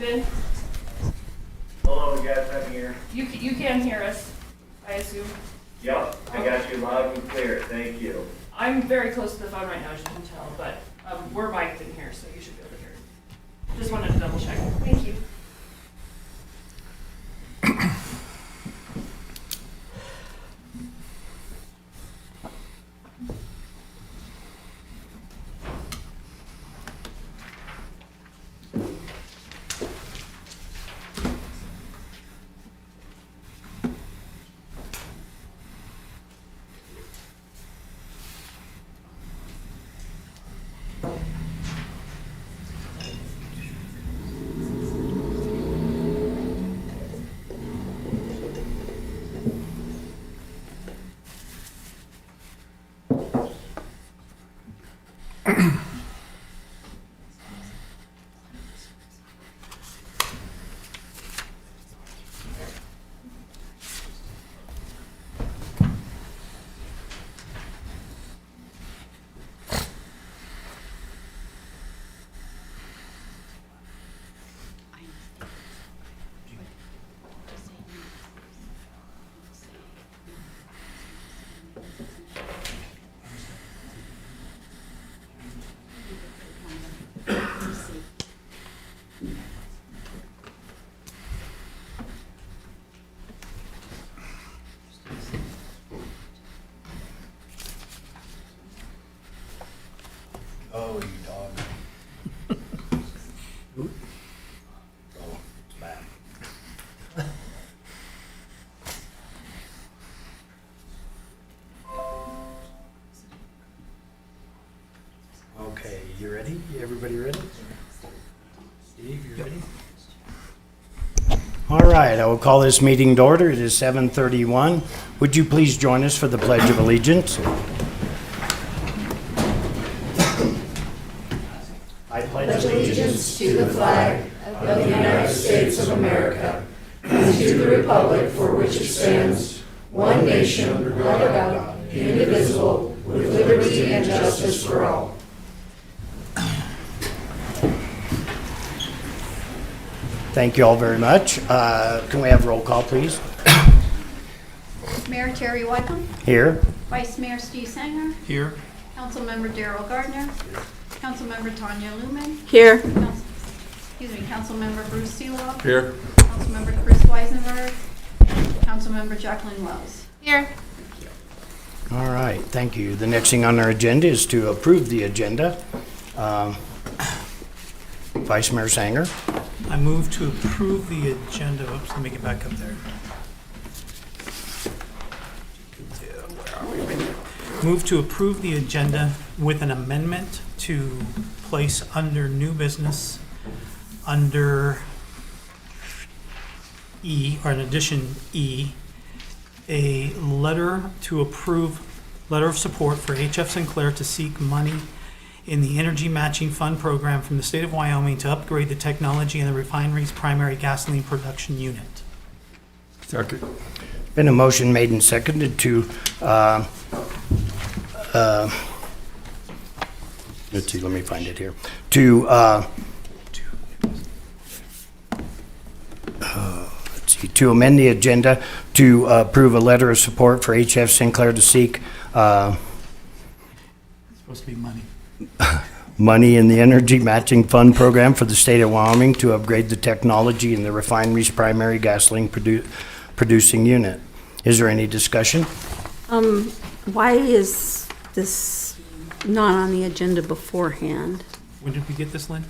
Ben, Hello, guys, I'm here. you can hear us, I assume. Yep, I got you loud and clear, thank you. I'm very close to the phone right now, as you can tell, but we're mic'd in here, so you should be able to hear. Just wanted to double check. Thank you. Oh, you dog. Oh, it's bad. Okay, you ready? Everybody ready? Steve, you ready? All right, I will call this meeting to order. It is 7:31. Would you please join us for the Pledge of Allegiance? I pledge allegiance to the flag of the United States of America and to the republic for which it stands, one nation, under God, indivisible, with liberty and justice for all. Thank you all very much. Can we have roll call, please? Mayor Terry Wycombe, Here. Vice Mayor Steve Sanger, Here. Councilmember Darrell Gardner, Councilmember Tanya Lumen, Here. Councilmember Bruce Seelow, Here. Councilmember Chris Weisenberg, Councilmember Jacqueline Wells. Here. All right, thank you. The next thing on our agenda is to approve the agenda. Vice Mayor Sanger. I move to approve the agenda. Oops, let me get back up there. Move to approve the agenda with an amendment to place under new business, under E, or in addition E, a letter to approve, letter of support for HF Sinclair to seek money in the Energy Matching Fund program from the state of Wyoming to upgrade the technology in the refinery's primary gasoline production unit. Second. Been a motion made and seconded to, let's see, let me find it here. To amend the agenda to approve a letter of support for HF Sinclair to seek It's supposed to be money. money in the Energy Matching Fund program for the state of Wyoming to upgrade the technology in the refinery's primary gasoline producing unit. Is there any discussion? Why is this not on the agenda beforehand? When did we get this, Lynn?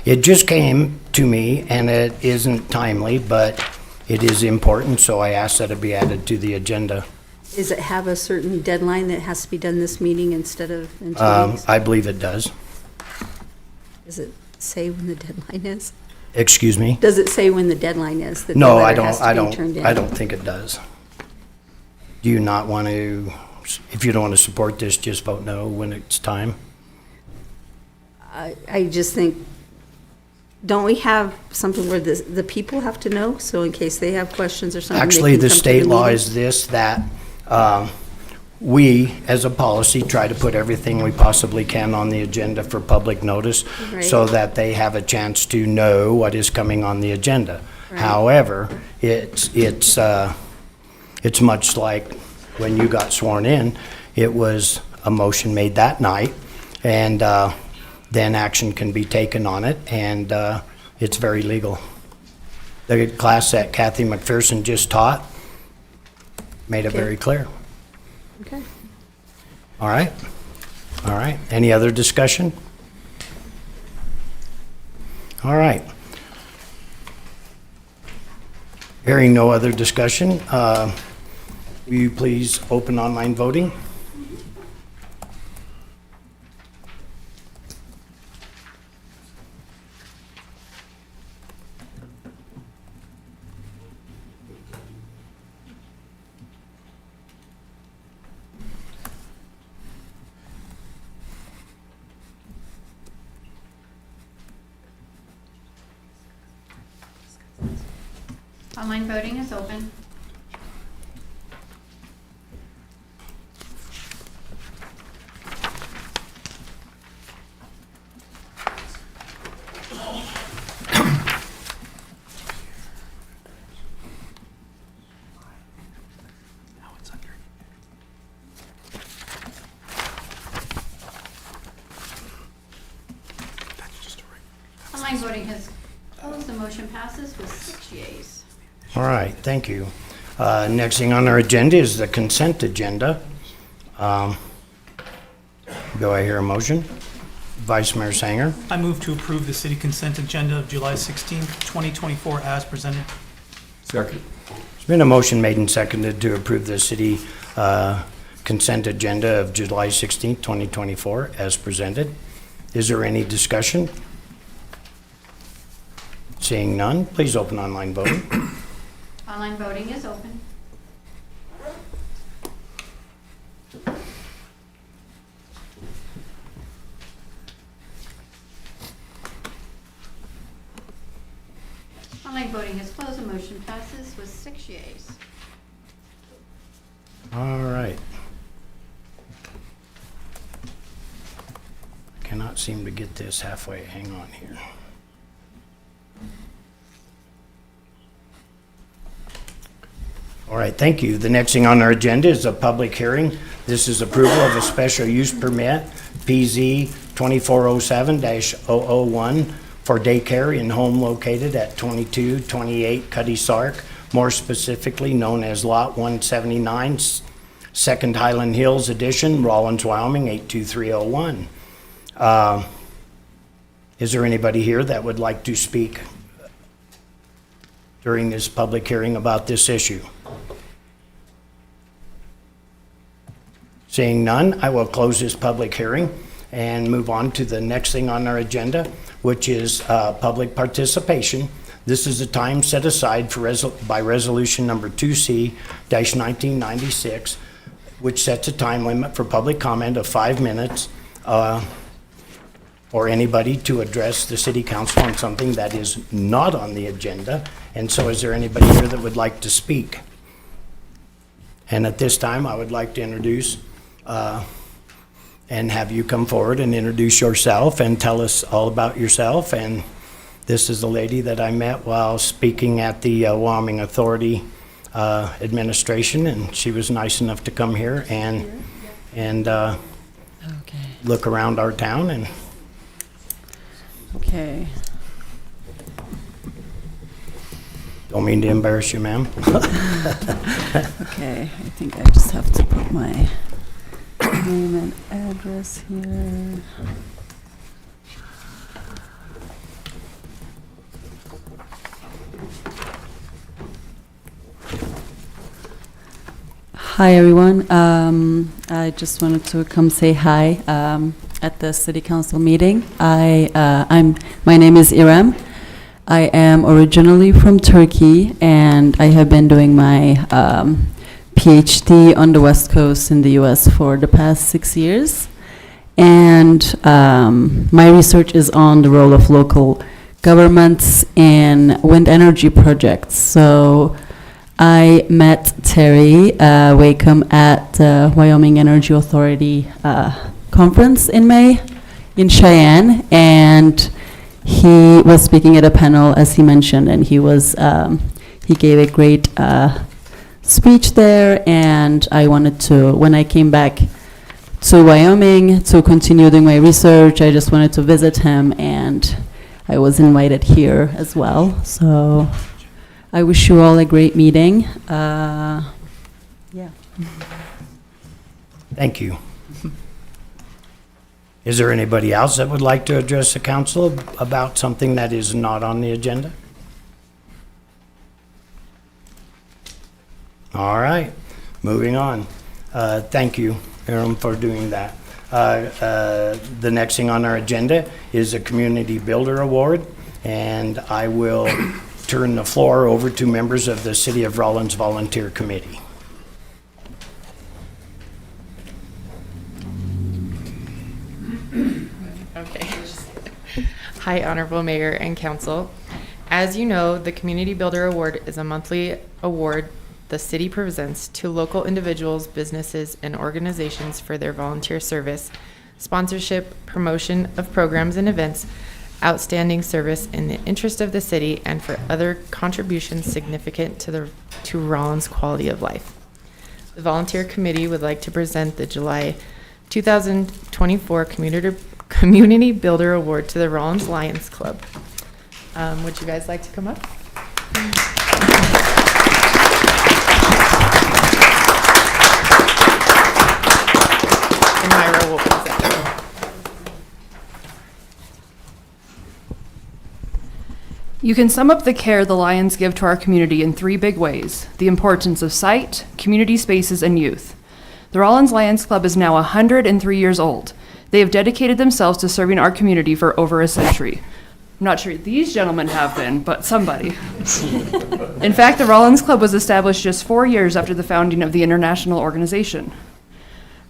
It just came to me, and it isn't timely, but it is important, so I asked that it be added to the agenda. Does it have a certain deadline that has to be done this meeting instead of in 2 weeks? I believe it does. Does it say when the deadline is? Excuse me? Does it say when the deadline is? That No, the I letter don't, has to I be don't, turned in? I don't think it does. Do you not want to, if you don't want to support this, just vote no when it's time? I just think, don't we have something where the people have to know? So in case they have questions or something, they Actually, can the come to state law meeting? is this, that we, as a policy, try to put everything we possibly can on the agenda for public notice so that they have a chance to know what is coming on the agenda. However, it's much like when you got sworn in, it was a motion made that night, and then action can be taken on it, and it's very legal. The class that Kathy McPherson just taught made it very clear. Okay. All right? All right. Any other discussion? All right. Hearing no other discussion, will you please open online voting? Online voting is open. Online voting has closed. The motion passes with 6 yeas. All right, thank you. Next thing on our agenda is the consent agenda. Do I hear a motion? Vice Mayor Sanger? I move to approve the city consent agenda of July 16th, 2024 as presented. Second. There's been a motion made and seconded to approve the city consent agenda of July 16th, 2024 as presented. Is there any discussion? Seeing none, please open online voting. Online voting is open. Online voting has closed. The motion passes with 6 yeas. All right. I cannot seem to get this halfway. Hang on here. All right, thank you. The next thing on our agenda is a public hearing. This is approval of a special use permit, PZ 2407-001, for daycare in home located at 2228 Cuddy Sark, more specifically known as Lot 179, Second Highland Hills Edition, Rawlins, Wyoming, 82301. Is there anybody here that would like to speak during this public hearing about this issue? Seeing none, I will close this public hearing and move on to the next thing on our agenda, which is public participation. This is a time set aside for by resolution number 2C-1996, which sets a time limit for public comment of 5 minutes or anybody to address the city council on something that is not on the agenda. And so is there anybody here that would like to speak? And at this time, I would like to introduce and have you come forward and introduce yourself and tell us all about yourself. And this is the lady that I met while speaking at the Wyoming Authority administration, and she was nice enough to come here and look around our town. And Okay. don't mean to embarrass you, ma'am. Okay, I think I just have to put my name and address here. Hi everyone. I just wanted to come say hi at the city council meeting. My name is Irem. I am originally from Turkey, and I have been doing my PhD on the West Coast in the U.S. for the past 6 years. And my research is on the role of local governments in wind energy projects. So I met Terry Wakeham at the Wyoming Energy Authority conference in May in Cheyenne, and he was speaking at a panel, as he mentioned, and he gave a great speech there, and I wanted to, when I came back to Wyoming to continue doing my research, I just wanted to visit him, and I was invited here as well. So I wish you all a great meeting. Yeah. Thank you. Is there anybody else that would like to address the council about something that is not on the agenda? All right, moving on. Thank you, Aaron, for doing that. The next thing on our agenda is a Community Builder Award, and I will turn the floor over to members of the City of Rawlins Volunteer Committee. Okay. Hi, Honorable Mayor and Council. As you know, the Community Builder Award is a monthly award the city presents to local individuals, businesses, and organizations for their volunteer service, sponsorship, promotion of programs and events, outstanding service in the interest of the city, and for other contributions significant to Rawlins' quality of life. The Volunteer Committee would like to present the July 2024 Community Builder Award to the Rawlins Lions Club. Would you guys like to come up? And Myra will present. You can sum up the care the Lions give to our community in 3 big ways: the importance of sight, community spaces, and youth. The Rawlins Lions Club is now 103 years old. They have dedicated themselves to serving our community for over a century. I'm not sure these gentlemen have been, but somebody. In fact, the Rawlins Club was established just 4 years after the founding of the international organization.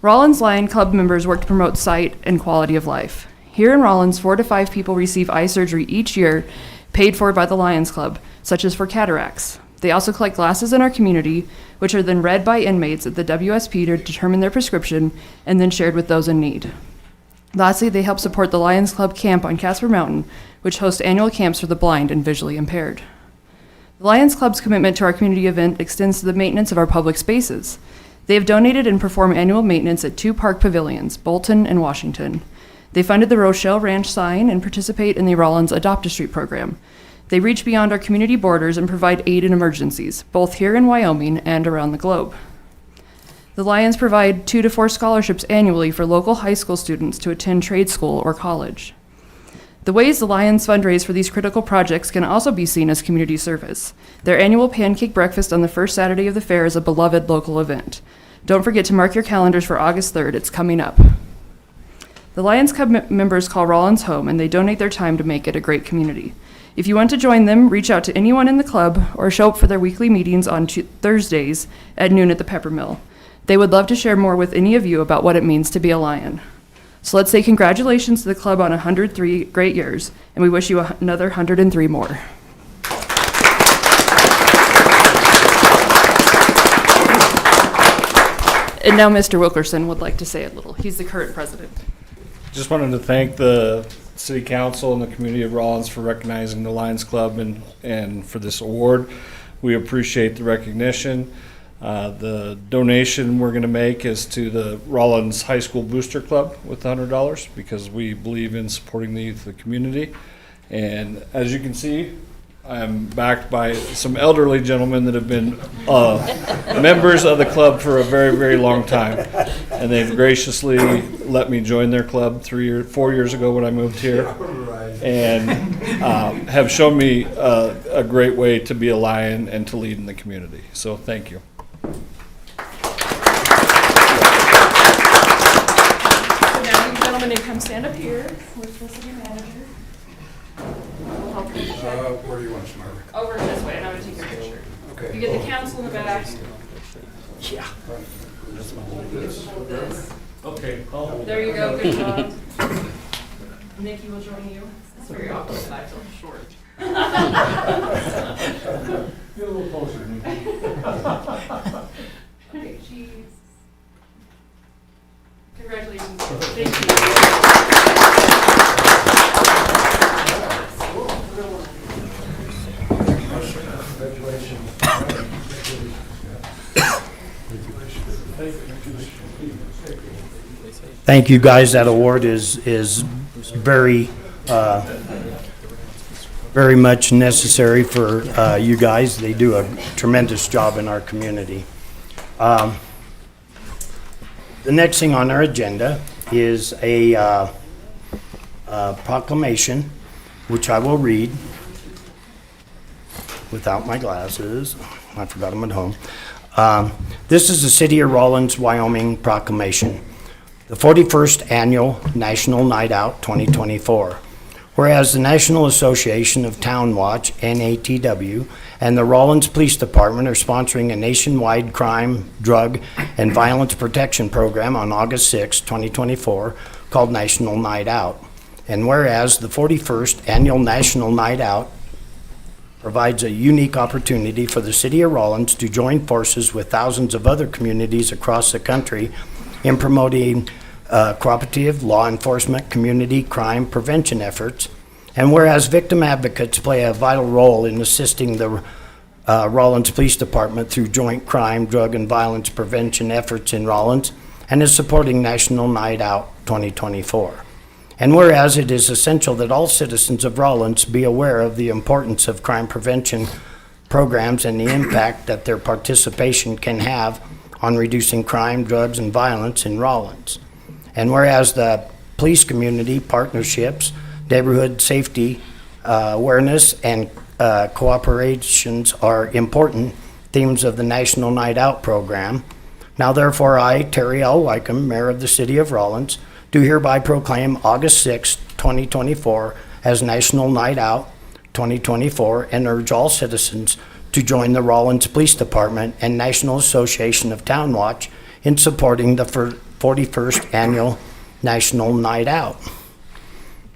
Rawlins Lion Club members work to promote sight and quality of life. Here in Rawlins, 4 to 5 people receive eye surgery each year, paid for by the Lions Club, such as for cataracts. They also collect glasses in our community, which are then read by inmates at the WSP to determine their prescription and then shared with those in need. Lastly, they help support the Lions Club camp on Casper Mountain, which hosts annual camps for the blind and visually impaired. The Lions Club's commitment to our community event extends to the maintenance of our public spaces. They have donated and perform annual maintenance at 2 park pavilions, Bolton and Washington. They funded the Rochelle Ranch sign and participate in the Rawlins Adopt a Street program. They reach beyond our community borders and provide aid in emergencies, both here in Wyoming and around the globe. The Lions provide 2 to 4 scholarships annually for local high school students to attend trade school or college. The ways the Lions fundraise for these critical projects can also be seen as community service. Their annual pancake breakfast on the first Saturday of the fair is a beloved local event. Don't forget to mark your calendars for August 3rd, it's coming up. The Lions Club members call Rawlins home, and they donate their time to make it a great community. If you want to join them, reach out to anyone in the club or show up for their weekly meetings on Thursdays at noon at the Pepper Mill. They would love to share more with any of you about what it means to be a Lion. So let's say congratulations to the club on 103 great years, and we wish you another 103 more. And now Mr. Wilkerson would like to say a little. He's the current president. Just wanted to thank the City Council and the community of Rawlins for recognizing the Lions Club and for this award. We appreciate the recognition. The donation we're going to make is to the Rawlins High School Booster Club with $100 because we believe in supporting the youth of the community. And as you can see, I'm backed by some elderly gentlemen that have been members of the club for a very, very long time. And they've graciously let me join their club 4 years ago when I moved here. And have shown me a great way to be a Lion and to lead in the community. So thank you. So now you gentlemen can come stand up here with the city manager. We'll help you. Where do you want to smile? Over this way, and I'm gonna take your picture. Okay. You get the council in the back. Yeah. Hold this. Okay. There you go, good job. Nikki will join you. It's very awkward that I feel short. Get a little closer, Nikki. Thank you, guys. That award is very, very much necessary for you guys. They do a tremendous job in our community. The next thing on our agenda is a proclamation, which I will read without my glasses. I forgot them at home. This is the City of Rawlins, Wyoming proclamation. The 41st Annual National Night Out 2024. Whereas the National Association of Town Watch, NATW, and the Rawlins Police Department are sponsoring a nationwide crime, drug, and violence protection program on August 6, 2024, called National Night Out. And whereas the 41st Annual National Night Out provides a unique opportunity for the City of Rawlins to join forces with thousands of other communities across the country in promoting cooperative law enforcement community crime prevention efforts. And whereas victim advocates play a vital role in assisting the Rawlins Police Department through joint crime, drug, and violence prevention efforts in Rawlins, and is supporting National Night Out 2024. And whereas it is essential that all citizens of Rawlins be aware of the importance of crime prevention programs and the impact that their participation can have on reducing crime, drugs, and violence in Rawlins. And whereas the police community partnerships, neighborhood safety awareness, and cooperations are important themes of the National Night Out program. Now therefore I, Terry L. Wycombe, Mayor of the City of Rawlins, do hereby proclaim August 6, 2024 as National Night Out 2024 and urge all citizens to join the Rawlins Police Department and National Association of Town Watch in supporting the 41st Annual National Night Out.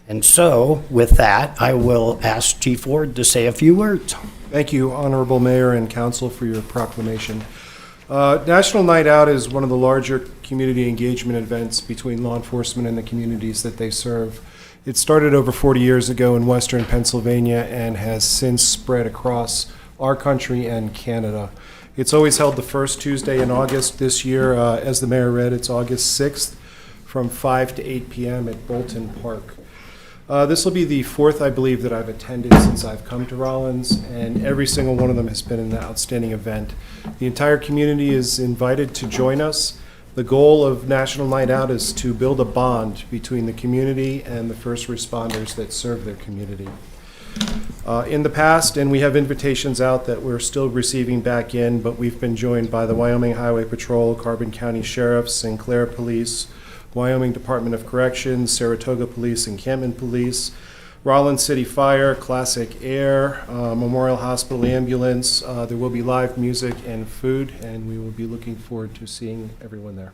And so, with that, I will ask Chief Ward to say a few words. Thank you, Honorable Mayor and Council, for your proclamation. National Night Out is one of the larger community engagement events between law enforcement and the communities that they serve. It started over 40 years ago in Western Pennsylvania and has since spread across our country and Canada. It's always held the first Tuesday in August. This year, as the mayor read, it's August 6th from 5 to 8 p.m. at Bolton Park. This will be the fourth, I believe, that I've attended since I've come to Rawlins, and every single one of them has been an outstanding event. The entire community is invited to join us. The goal of National Night Out is to build a bond between the community and the first responders that serve their community. In the past, and we have invitations out that we're still receiving back in, but we've been joined by the Wyoming Highway Patrol, Carbon County Sheriffs, Sinclair Police, Wyoming Department of Corrections, Saratoga Police, and Encampment Police, Rawlins City Fire, Classic Air, Memorial Hospital Ambulance. There will be live music and food, and we will be looking forward to seeing everyone there.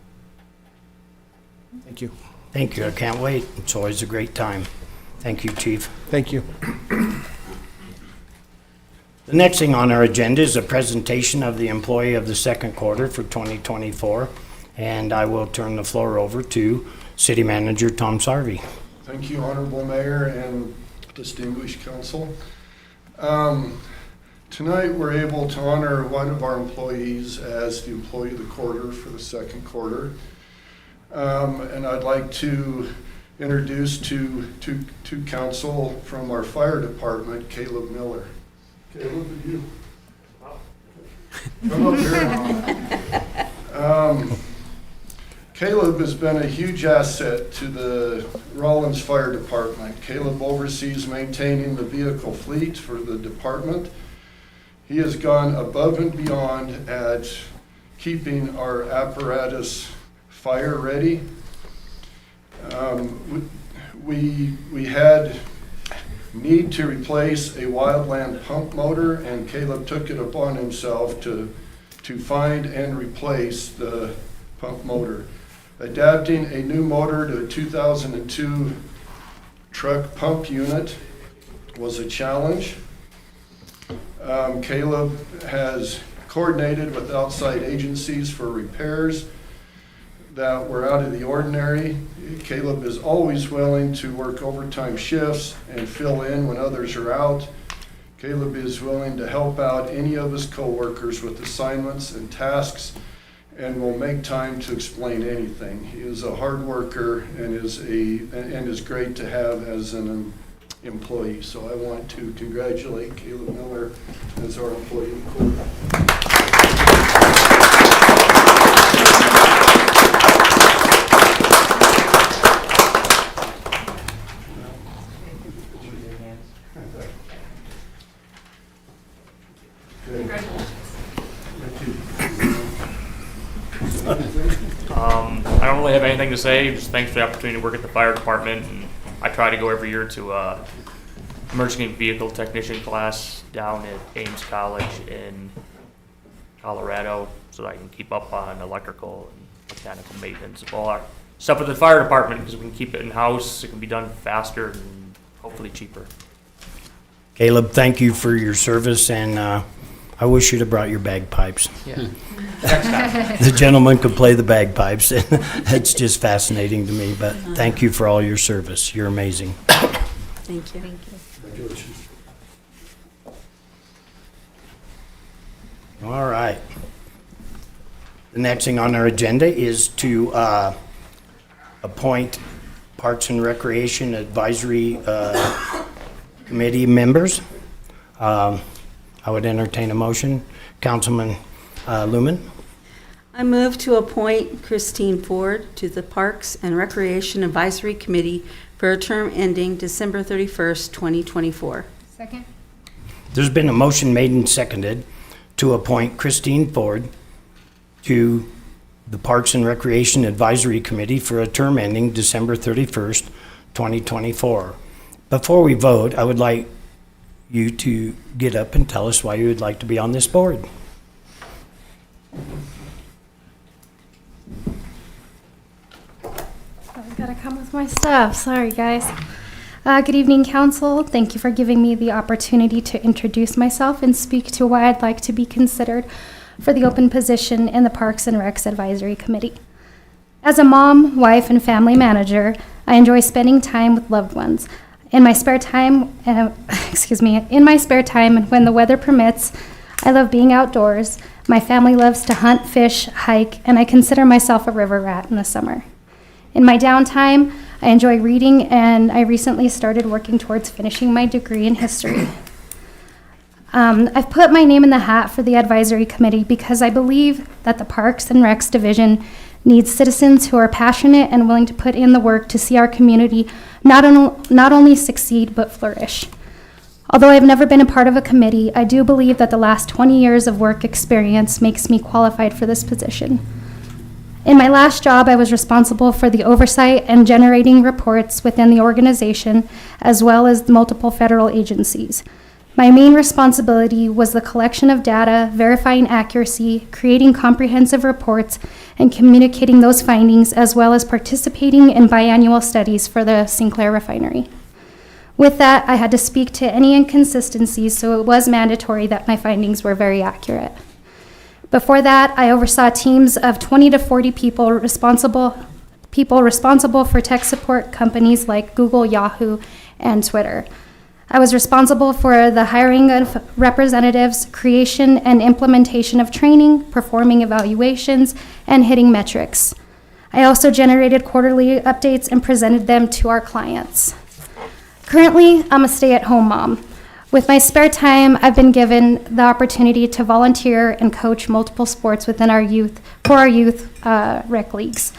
Thank you. Thank you. I can't wait. It's always a great time. Thank you, Chief. Thank you. The next thing on our agenda is a presentation of the employee of the second quarter for 2024, and I will turn the floor over to City Manager Tom Sarvey. Thank you, Honorable Mayor and distinguished council. Tonight we're able to honor one of our employees as the employee of the quarter for the second quarter. And I'd like to introduce to council from our fire department, Caleb Miller. Caleb, you come up here. Caleb has been a huge asset to the Rawlins Fire Department. Caleb oversees maintaining the vehicle fleet for the department. He has gone above and beyond at keeping our apparatus fire ready. We had need to replace a wildland pump motor, and Caleb took it upon himself to find and replace the pump motor. Adapting a new motor to a 2002 truck pump unit was a challenge. Caleb has coordinated with outside agencies for repairs that were out of the ordinary. Caleb is always willing to work overtime shifts and fill in when others are out. Caleb is willing to help out any of his coworkers with assignments and tasks and will make time to explain anything. He is a hard worker and is great to have as an employee. So I want to congratulate Caleb Miller as our employee of the quarter. I don't really have anything to say. Just thanks for the opportunity to work at the fire department. And I try to go every year to emergency vehicle technician class down at Ames College in Colorado, so that I can keep up on electrical and mechanical maintenance of all our stuff with the fire department, because we can keep it in house. It can be done faster and hopefully cheaper. Caleb, thank you for your service, and I wish you'd have brought your bagpipes. Yeah. Next time. The gentleman could play the bagpipes. It's just fascinating to me, but thank you for all your service. You're amazing. Thank you. Congratulations. All right. The next thing on our agenda is to appoint Parks and Recreation Advisory Committee members. I would entertain a motion. Councilman Lumen. I move to appoint Christine Ford to the Parks and Recreation Advisory Committee for a term ending December 31st, 2024. Second? There's been a motion made and seconded to appoint Christine Ford to the Parks and Recreation Advisory Committee for a term ending December 31st, 2024. Before we vote, I would like you to get up and tell us why you would like to be on this board. I've got to come with my stuff. Sorry, guys. Good evening, Council. Thank you for giving me the opportunity to introduce myself and speak to why I'd like to be considered for the open position in the Parks and Recs Advisory Committee. As a mom, wife, and family manager, I enjoy spending time with loved ones. In my spare time, and when the weather permits, I love being outdoors. My family loves to hunt, fish, hike, and I consider myself a river rat in the summer. In my downtime, I enjoy reading, and I recently started working towards finishing my degree in history. I've put my name in the hat for the advisory committee because I believe that the Parks and Recs Division needs citizens who are passionate and willing to put in the work to see our community not only succeed but flourish. Although I've never been a part of a committee, I do believe that the last 20 years of work experience makes me qualified for this position. In my last job, I was responsible for the oversight and generating reports within the organization, as well as multiple federal agencies. My main responsibility was the collection of data, verifying accuracy, creating comprehensive reports, and communicating those findings, as well as participating in biannual studies for the Sinclair refinery. With that, I had to speak to any inconsistencies, so it was mandatory that my findings were very accurate. Before that, I oversaw teams of 20 to 40 people responsible for tech support companies like Google, Yahoo, and Twitter. I was responsible for the hiring of representatives, creation and implementation of training, performing evaluations, and hitting metrics. I also generated quarterly updates and presented them to our clients. Currently, I'm a stay-at-home mom. With my spare time, I've been given the opportunity to volunteer and coach multiple sports within our youth rec leagues.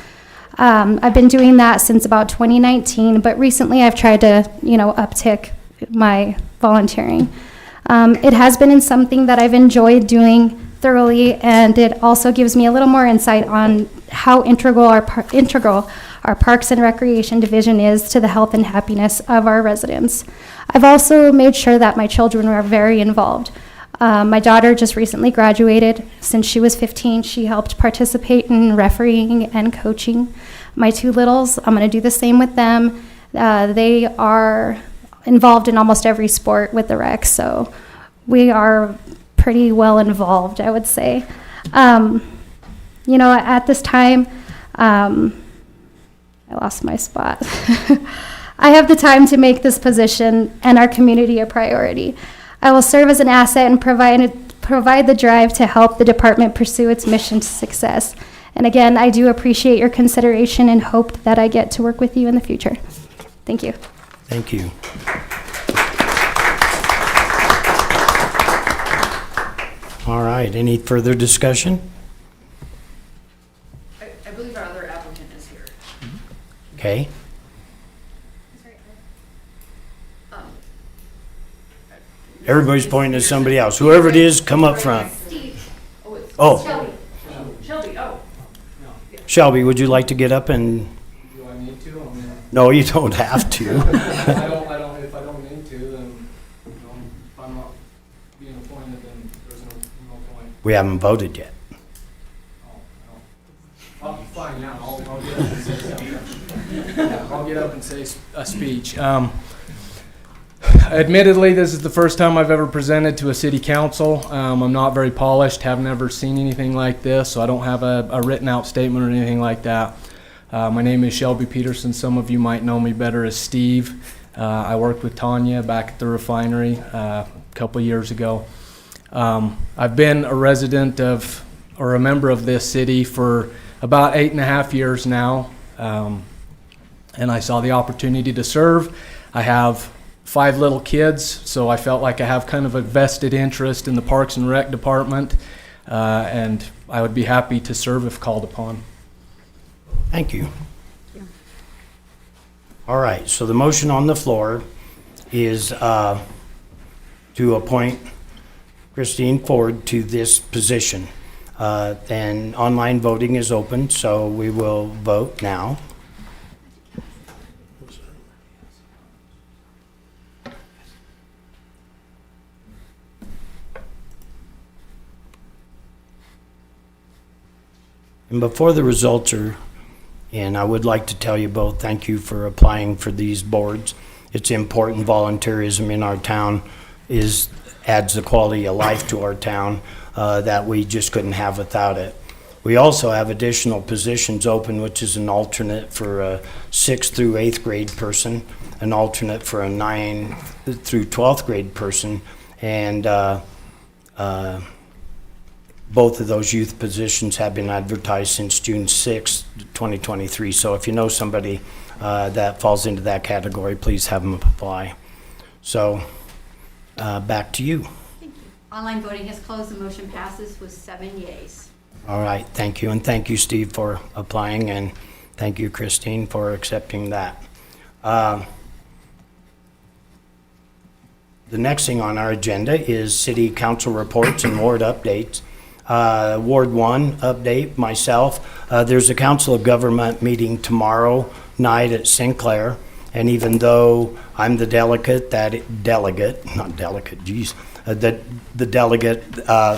I've been doing that since about 2019, but recently I've tried to, uptick my volunteering. It has been something that I've enjoyed doing thoroughly, and it also gives me a little more insight on how integral our Parks and Recreation Division is to the health and happiness of our residents. I've also made sure that my children are very involved. My daughter just recently graduated. Since she was 15, she helped participate in refereeing and coaching. My two littles, I'm going to do the same with them. They are involved in almost every sport with the rec, so we are pretty well involved, I would say. At this time, I lost my spot. I have the time to make this position and our community a priority. I will serve as an asset and provide the drive to help the department pursue its mission to success. And again, I do appreciate your consideration and hope that I get to work with you in the future. Thank you. Thank you. All right, any further discussion? I believe our other applicant is here. Okay. Everybody's pointing at somebody else. Whoever it is, come up front. Oh, Shelby, oh. Shelby, would you like to get up and? Do I need to? No, you don't have to. If I don't need to, then, if I'm not being appointed, then there's no point. We haven't voted yet. I'll be fine now. I'll get up and say something. I'll get up and say a speech. Admittedly, this is the first time I've ever presented to a city council. I'm not very polished, have never seen anything like this, so I don't have a written out statement or anything like that. My name is Shelby Peterson. Some of you might know me better as Steve. I worked with Tanya back at the refinery a couple years ago. I've been a resident of, or a member of this city for about 8.5 years now, and I saw the opportunity to serve. I have 5 little kids, so I felt like I have kind of a vested interest in the Parks and Rec department, and I would be happy to serve if called upon. Thank you. All right, so the motion on the floor is to appoint Christine Ford to this position. And online voting is open, so we will vote now. And before the results are in, I would like to tell you both, thank you for applying for these boards. It's important. Volunteerism in our town adds the quality of life to our town that we just couldn't have without it. We also have additional positions open, which is an alternate for a 6th through 8th grade person, an alternate for a 9th through 12th grade person, and both of those youth positions have been advertised since June 6, 2023. So if you know somebody that falls into that category, please have them apply. So back to you. Thank you. Online voting has closed. The motion passes with 7 yeas. All right, thank you. And thank you, Steve, for applying, and thank you, Christine, for accepting that. The next thing on our agenda is city council reports and ward updates. Ward 1 update, myself. There's a council of government meeting tomorrow night at Sinclair, and even though I'm the delegate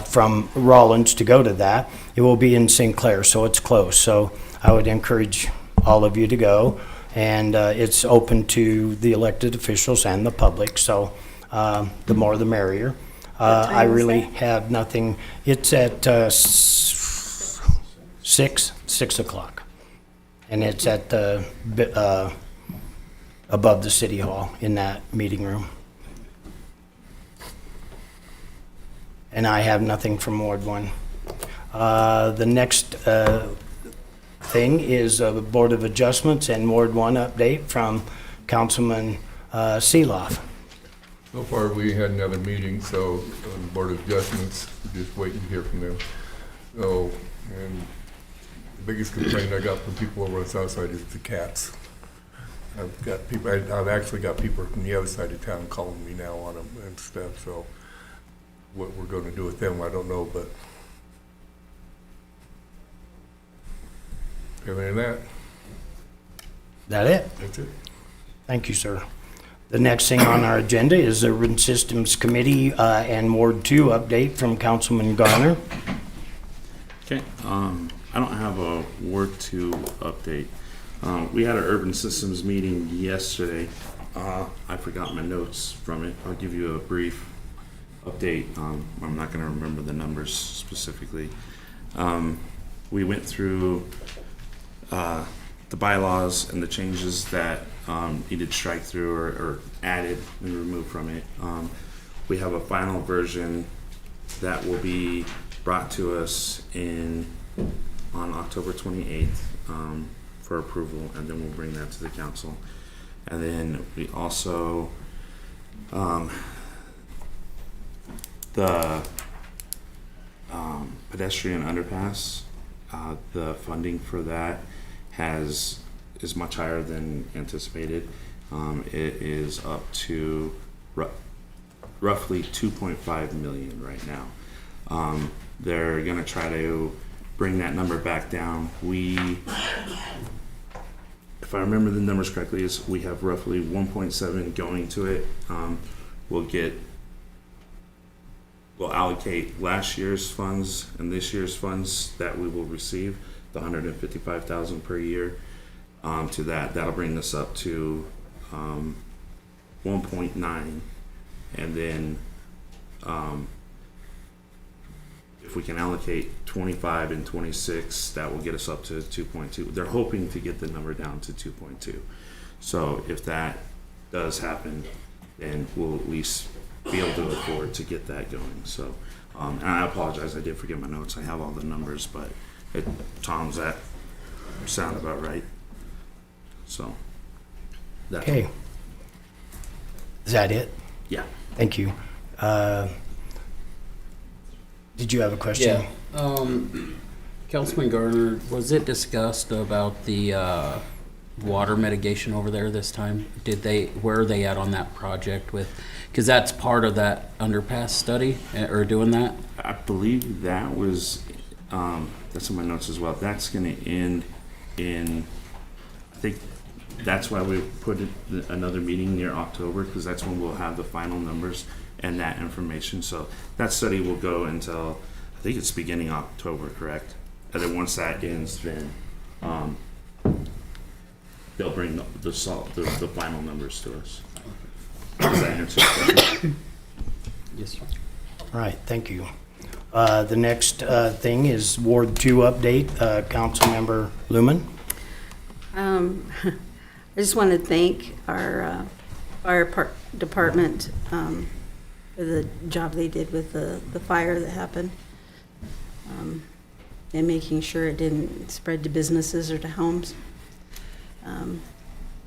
from Rawlins to go to that, it will be in Sinclair, so it's close. So I would encourage all of you to go, and it's open to the elected officials and the public, so the more the merrier. I really have nothing. It's at 6 o'clock, and it's at the above the city hall in that meeting room. And I have nothing from Ward 1. The next thing is the Board of Adjustments and Ward 1 update from Councilman Seeloff. So far, we had another meeting, so on the Board of Adjustments, we're just waiting to hear from them. So, and the biggest complaint I got from people over on the south side is the cats. I've actually got people from the other side of town calling me now on them and stuff, so what we're going to do with them, I don't know, but other than that. That it? That's it. Thank you, sir. The next thing on our agenda is the Urban Systems Committee and Ward 2 update from Councilman Garner. Okay, I don't have a Ward 2 update. We had an Urban Systems meeting yesterday. I forgot my notes from it. I'll give you a brief update. I'm not going to remember the numbers specifically. We went through the bylaws and the changes that needed strike through or added and removed from it. We have a final version that will be brought to us on October 28th for approval, and then we'll bring that to the council. And then we also, the pedestrian underpass, the funding for that is much higher than anticipated. It is up to roughly 2.5 million right now. They're gonna try to bring that number back down. If I remember the numbers correctly, we have roughly 1.7 going to it. We'll allocate last year's funds and this year's funds that we will receive, the $155,000 per year, to that. That'll bring us up to 1.9, and then if we can allocate 25 and 26, that will get us up to 2.2. They're hoping to get the number down to 2.2. So if that does happen, then we'll at least be able to afford to get that going. So, and I apologize, I did forget my notes. I have all the numbers, but Tom's that sound about right? So. Okay. Is that it? Yeah. Thank you. Did you have a question? Yeah. Councilman Gardner, was it discussed about the water mitigation over there this time? Where are they at on that project with, because that's part of that underpass study, or doing that? I believe that was, that's in my notes as well. That's going to end in, I think that's why we put another meeting near October, because that's when we'll have the final numbers and that information. So that study will go until, I think it's beginning October, correct? And then once that ends, then they'll bring the final numbers to us. Does that answer your question? Yes, sir. All right, thank you. The next thing is Ward 2 update. Councilmember Lumen. I just want to thank our fire department for the job they did with the fire that happened, and making sure it didn't spread to businesses or to homes.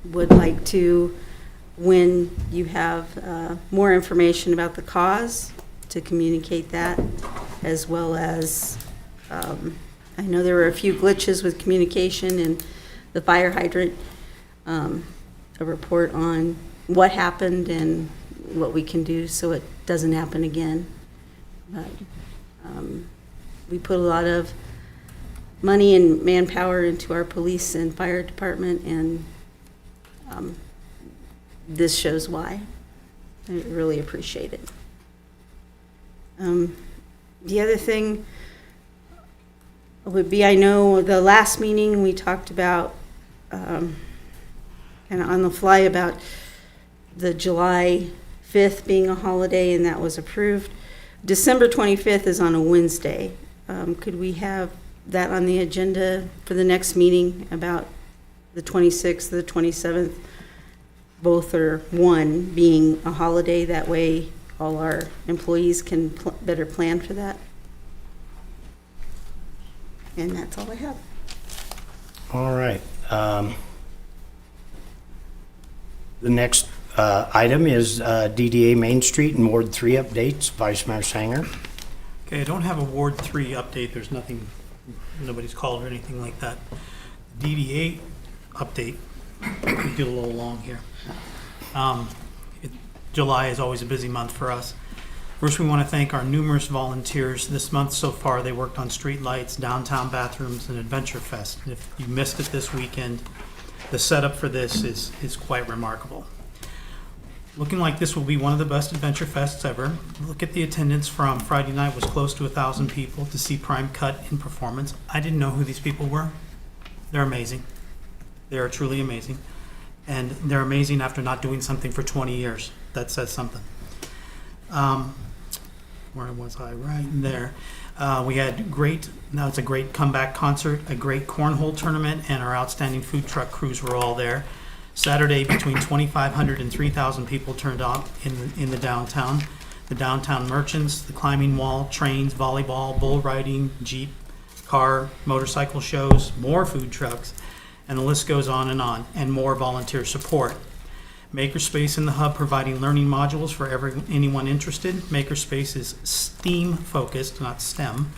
Would like to, when you have more information about the cause, to communicate that, as well as I know there were a few glitches with communication in the fire hydrant. A report on what happened and what we can do so it doesn't happen again. But we put a lot of money and manpower into our police and fire department, and this shows why. I really appreciate it. The other thing would be, I know the last meeting we talked about kind of on the fly about the July 5th being a holiday, and that was approved. December 25th is on a Wednesday. Could we have that on the agenda for the next meeting, about the 26th, the 27th, both or one being a holiday? That way all our employees can better plan for that. And that's all I have. All right. The next item is DDA Main Street and Ward 3 updates. Vice Mayor Sanger. Okay, I don't have a Ward 3 update. There's nothing, nobody's called or anything like that. DDA update, we get a little long here. July is always a busy month for us. First, we want to thank our numerous volunteers this month so far. They worked on street lights, downtown bathrooms, and Adventure Fest. And if you missed it this weekend, the setup for this is quite remarkable. Looking like this will be one of the best Adventure Fests ever. Look at the attendance from Friday night, was close to 1,000 people to see Prime Cut in performance. I didn't know who these people were. They're amazing. They are truly amazing. And they're amazing after not doing something for 20 years. That says something. Where was I? Right there. We had now it's a great comeback concert, a great cornhole tournament, and our outstanding food truck crews were all there. Saturday, between 2,500 and 3,000 people turned out in the downtown. the downtown merchants, the climbing wall, trains, volleyball, bull riding, jeep, car, motorcycle shows, more food trucks, and the list goes on, and more volunteer support. Makerspace in the hub providing learning modules for anyone interested. Makerspace is STEAM focused, not STEM.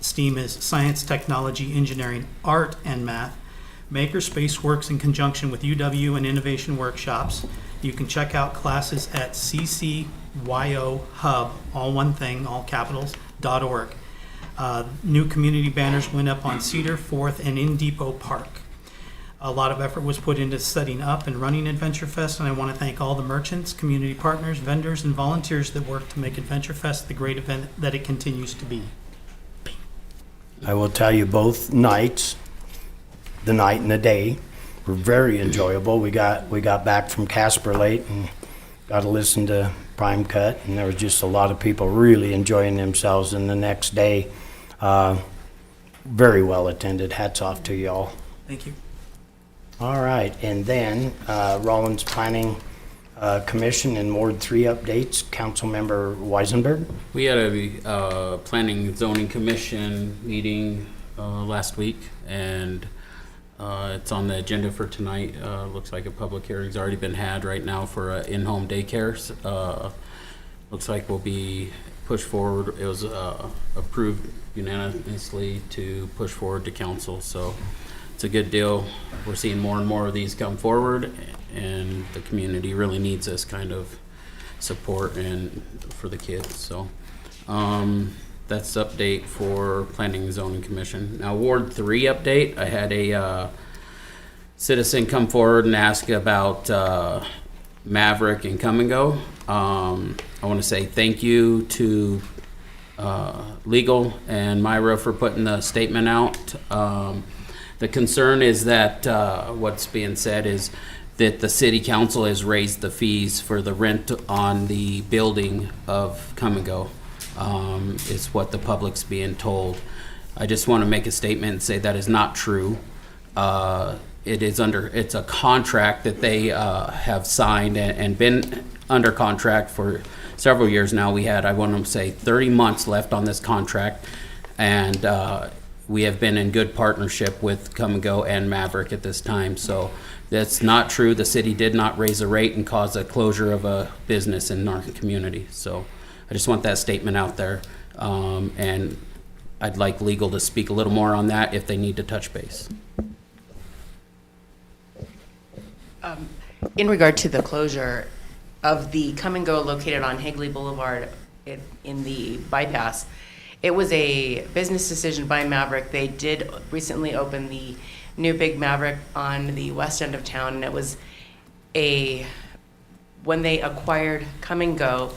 STEAM is science, technology, engineering, art, and math. Makerspace works in conjunction with UW and innovation workshops. You can check out classes at ccyohub, all one thing, all capitals, .org. New community banners went up on Cedar, 4th, and in Depot Park. A lot of effort was put into setting up and running Adventure Fest, and I want to thank all the merchants, community partners, vendors, and volunteers that work to make Adventure Fest the great event that it continues to be. I will tell you, both nights, the night and the day, were very enjoyable. We got back from Casper late and got to listen to Prime Cut, and there was just a lot of people really enjoying themselves. And the next day, very well attended. Hats off to y'all. Thank you. All right, and then Rawlins Planning Commission and Ward 3 updates. Councilmember Weisenberg. We had a Planning and Zoning Commission meeting last week, and it's on the agenda for tonight. Looks like a public hearing's already been had right now for in-home daycares. Looks like will be pushed forward. It was approved unanimously to push forward to council, so it's a good deal. We're seeing more and more of these come forward, and the community really needs this kind of support and for the kids. So that's the update for Planning and Zoning Commission. Now, Ward 3 update. I had a citizen come forward and ask about Maverick and Come and Go. I want to say thank you to Legal and Myra for putting the statement out. The concern is that what's being said is that the city council has raised the fees for the rent on the building of Come and Go. Is what the public's being told. I just want to make a statement and say that is not true. It's a contract that they have signed and been under contract for several years now. We had, I want to say, 30 months left on this contract, and we have been in good partnership with Come and Go and Maverick at this time. So that's not true. The city did not raise a rate and cause a closure of a business in our community. So I just want that statement out there. And I'd like legal to speak a little more on that if they need to touch base. In regard to the closure of the Come and Go located on Higley Boulevard in the bypass, it was a business decision by Maverick. They did recently open the new Big Maverick on the west end of town, and it was when they acquired Come and Go,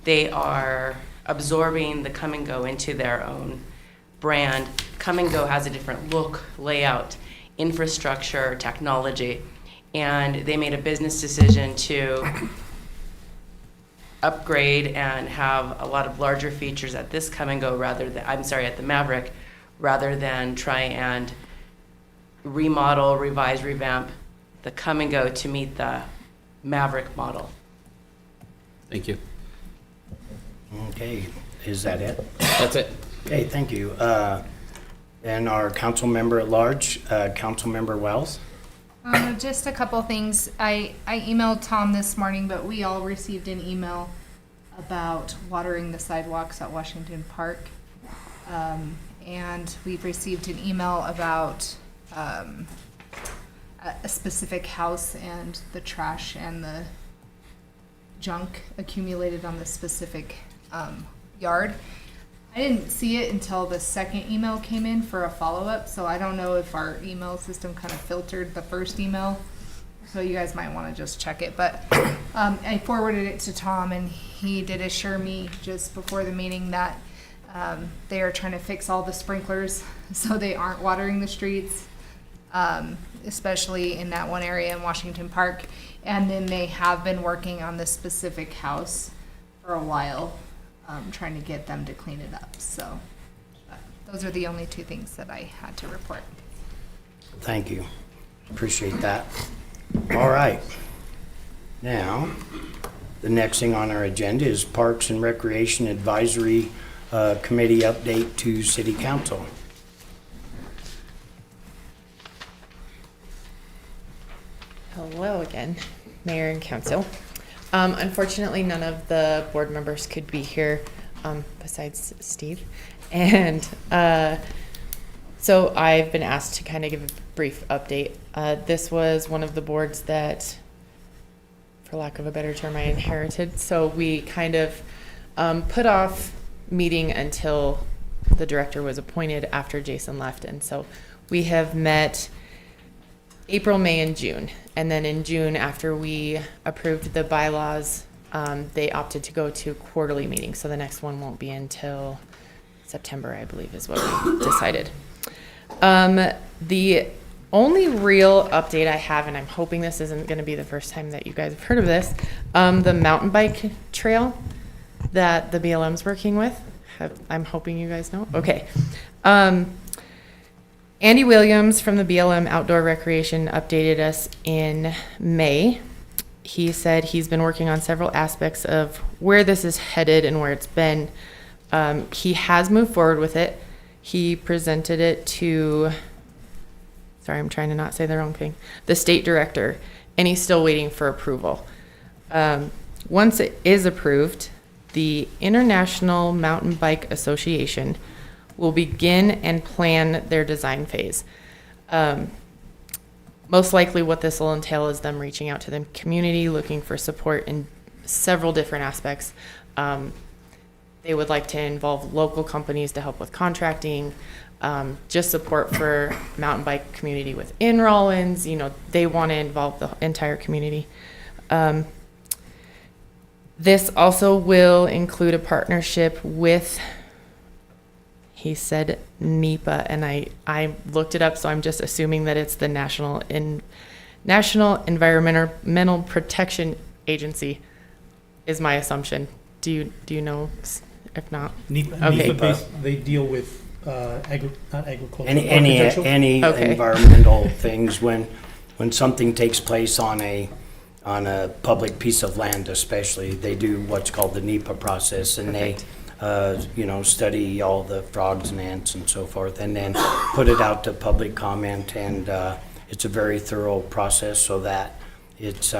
they are absorbing the Come and Go into their own brand. Come and Go has a different look, layout, infrastructure, technology, and they made a business decision to upgrade and have a lot of larger features at this Come and Go at the Maverick, rather than try and remodel, revise, revamp the Come and Go to meet the Maverick model. Thank you. Okay, is that it? That's it. Okay, thank you. And our council member at large, Councilmember Wells. Just a couple things. I emailed Tom this morning, but we all received an email about watering the sidewalks at Washington Park. And we've received an email about a specific house and the trash and the junk accumulated on the specific yard. I didn't see it until the second email came in for a follow-up, so I don't know if our email system kind of filtered the first email, so you guys might want to just check it. But I forwarded it to Tom, and he did assure me just before the meeting that they are trying to fix all the sprinklers so they aren't watering the streets, especially in that one area in Washington Park. And then they have been working on this specific house for a while, trying to get them to clean it up. So those are the only two things that I had to report. Thank you. Appreciate that. All right. Now, The next thing on our agenda is Parks and Recreation Advisory Committee update to City Council. Hello again, Mayor and Council. Unfortunately, none of the board members could be here besides Steve. And so I've been asked to kind of give a brief update. This was one of the boards that, for lack of a better term, I inherited. So we kind of put off meeting until the director was appointed after Jason left. And so we have met April, May, and June. And then in June, after we approved the bylaws, they opted to go to quarterly meetings. So the next one won't be until September, I believe, is what we decided. The only real update I have, and I'm hoping this isn't going to be the first time that you guys have heard of this, the mountain bike trail that the BLM's working with. I'm hoping you guys know. Okay. Andy Williams from the BLM Outdoor Recreation updated us in May. He said he's been working on several aspects of where this is headed and where it's been. He has moved forward with it. He presented it to, sorry, I'm trying to not say the wrong thing, the state director, and he's still waiting for approval. Once it is approved, the International Mountain Bike Association will begin and plan their design phase. Most likely what this will entail is them reaching out to the community, looking for support in several different aspects. They would like to involve local companies to help with contracting, just support for mountain bike community within Rawlins. You know, they want to involve the entire community. This also will include a partnership with, he said NEPA, and I looked it up, so I'm just assuming that it's the National Environmental Protection Agency, is my assumption. Do you know? If not, NEPA, okay. NEPA they deal with not agriculture. Any Okay. environmental things when something takes place on a public piece of land, especially, they do what's called the NEPA process, and Perfect. they study all the frogs and ants and so forth, and then put it out to public comment, and it's a very thorough process so that it's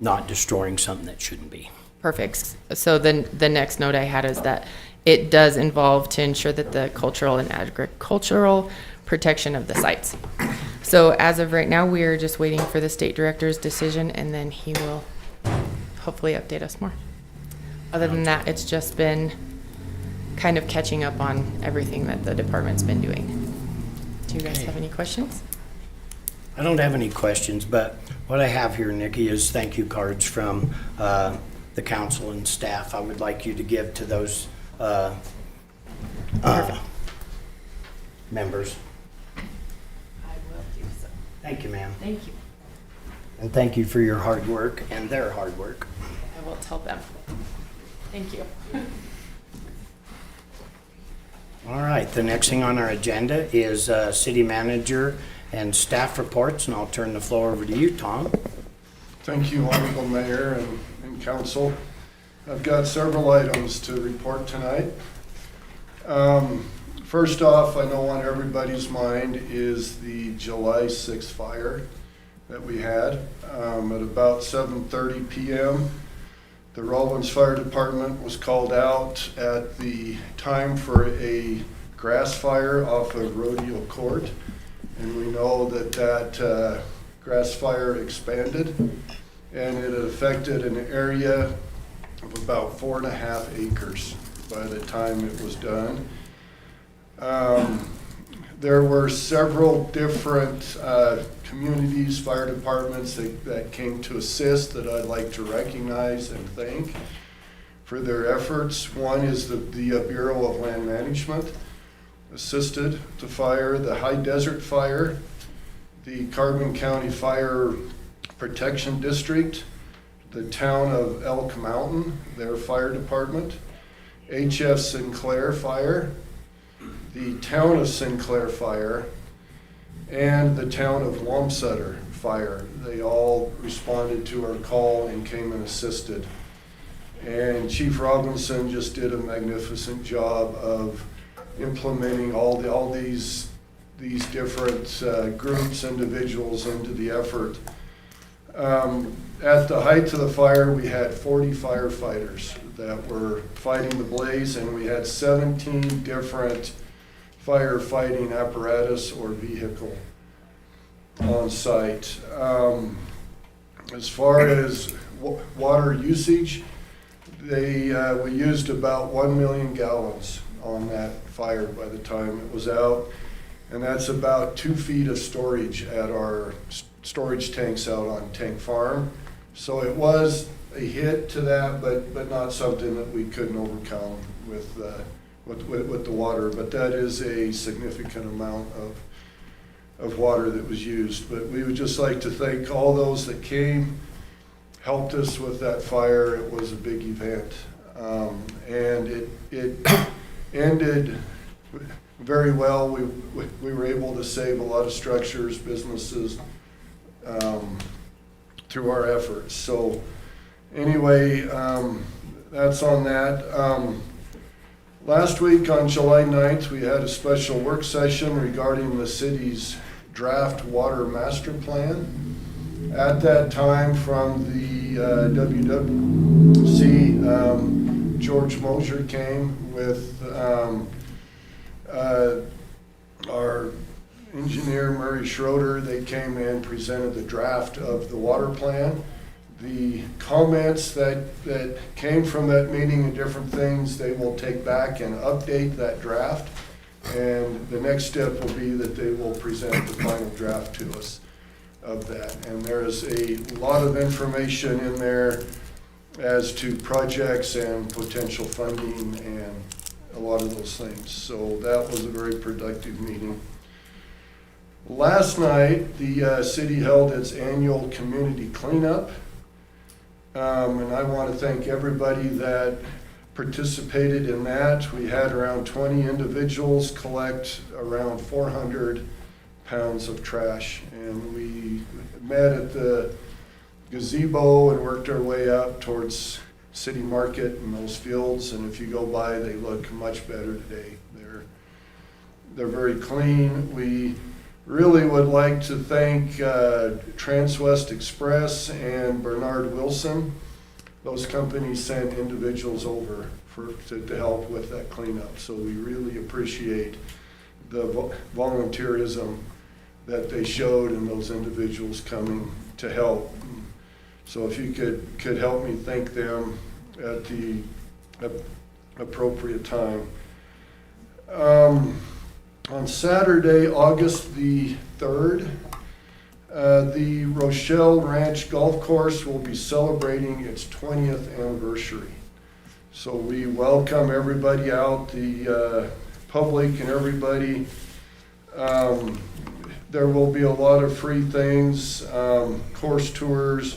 not destroying something that shouldn't be. Perfect. So then the next note I had is that it does involve to ensure that the cultural and agricultural protection of the sites. So as of right now, we are just waiting for the state director's decision, and then he will hopefully update us more. Other than that, it's just been kind of catching up on everything that the department's been doing. Do you guys have any questions? I don't have any questions, but what I have here, Nikki, is thank you cards from the council and staff. I would like you to give to those members. I will do so. Thank you, ma'am. Thank you. And thank you for your hard work and their hard work. I will tell them. Thank you. All right, the next thing on our agenda is city manager and staff reports, and I'll turn the floor over to you, Tom. Thank you, Honorable Mayor and Council. I've got several items to report tonight. First off, I know on everybody's mind is the July 6th fire that we had at about 7:30 p.m. The Rawlins Fire Department was called out at the time for a grass fire off of Rodeo Court, and we know that grass fire expanded, and it affected an area of about 4.5 acres by the time it was done. There were several different communities, fire departments that came to assist that I'd like to recognize and thank for their efforts. One is the Bureau of Land Management assisted the fire, the High Desert Fire, the Carbon County Fire Protection District, the town of Elk Mountain, their fire department, HF Sinclair Fire, the town of Sinclair Fire, and the town of Wamsutter fire. They all responded to our call and came and assisted. And Chief Robinson just did a magnificent job of implementing all these different groups, individuals into the effort. At the height of the fire, we had 40 firefighters that were fighting the blaze, and we had 17 different firefighting apparatus or vehicle on site. As far as water usage, we used about 1 million gallons on that fire by the time it was out, and that's about 2 feet of storage at our storage tanks out on Tank Farm. So it was a hit to that, but not something that we couldn't overcome with the water. But that is a significant amount of water that was used. But we would just like to thank all those that came, helped us with that fire. It was a big event, and it ended very well. We were able to save a lot of structures, businesses, through our efforts. So anyway, that's on that. Last week on July 9th, we had a special work session regarding the city's draft water master plan. At that time, from the WWC, George Mosier came with our engineer Murray Schroeder. They came in, presented the draft of the water plan. The comments that came from that meeting and different things, they will take back and update that draft. And the next step will be that they will present the final draft to us of that. And there is a lot of information in there as to projects and potential funding and a lot of those things. So that was a very productive meeting. Last night, the city held its annual community cleanup. And I want to thank everybody that participated in that. We had around 20 individuals collect around 400 pounds of trash. And we met at the gazebo and worked our way up towards City Market and those fields. And if you go by, they look much better today. They're very clean. We really would like to thank Transwest Express and Bernard Wilson. Those companies sent individuals over to help with that cleanup. So we really appreciate the volunteerism that they showed and those individuals coming to help. So if you could help me thank them at the appropriate time. On Saturday, August the 3rd, the Rochelle Ranch Golf Course will be celebrating its 20th anniversary. So we welcome everybody out, the public and everybody. There will be a lot of free things, course tours,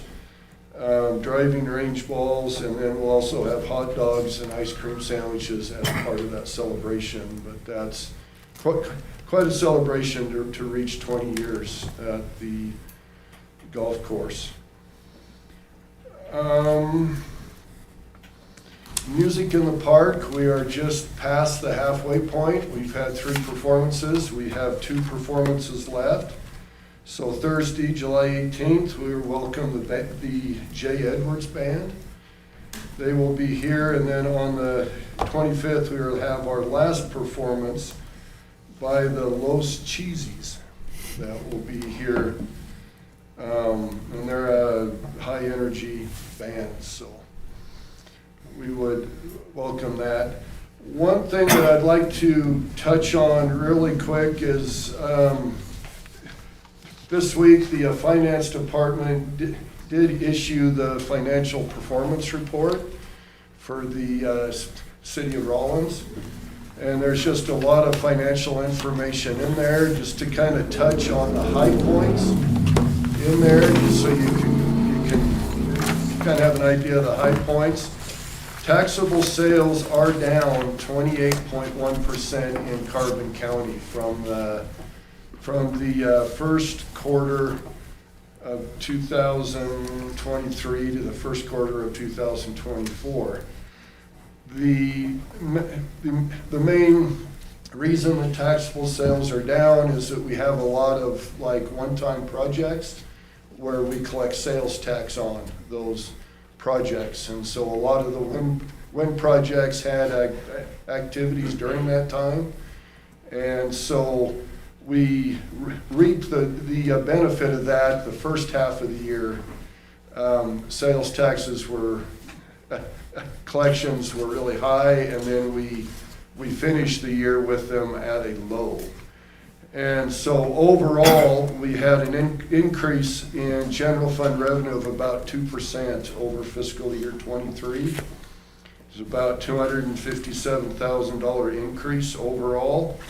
driving range balls, and then we'll also have hot dogs and ice cream sandwiches as part of that celebration. But that's quite a celebration to reach 20 years at the golf course. Music in the Park, we are just past the halfway point. We've had 3 performances. We have 2 performances left. So Thursday, July 18th, we welcome the J. Edwards Band. They will be here, and then on the 25th, we will have our last performance by the Los Cheesies. That will be here, and they're a high energy band, so we would welcome that. One thing that I'd like to touch on really quick is this week the Finance Department did issue the financial performance report for the City of Rawlins. And there's just a lot of financial information in there, just to kind of touch on the high points in there, just so you can kind of have an idea of the high points. Taxable sales are down 28.1% in Carbon County from the first quarter of 2023 to the first quarter of 2024. The main reason the taxable sales are down is that we have a lot of like one-time projects where we collect sales tax on those projects. And so a lot of the wind projects had activities during that time. And so we reaped the benefit of that the first half of the year. Sales taxes were, collections were really high, and then we finished the year with them at a low. And so overall, we had an increase in general fund revenue of about 2% over fiscal year 23. It's about $257,000 increase overall.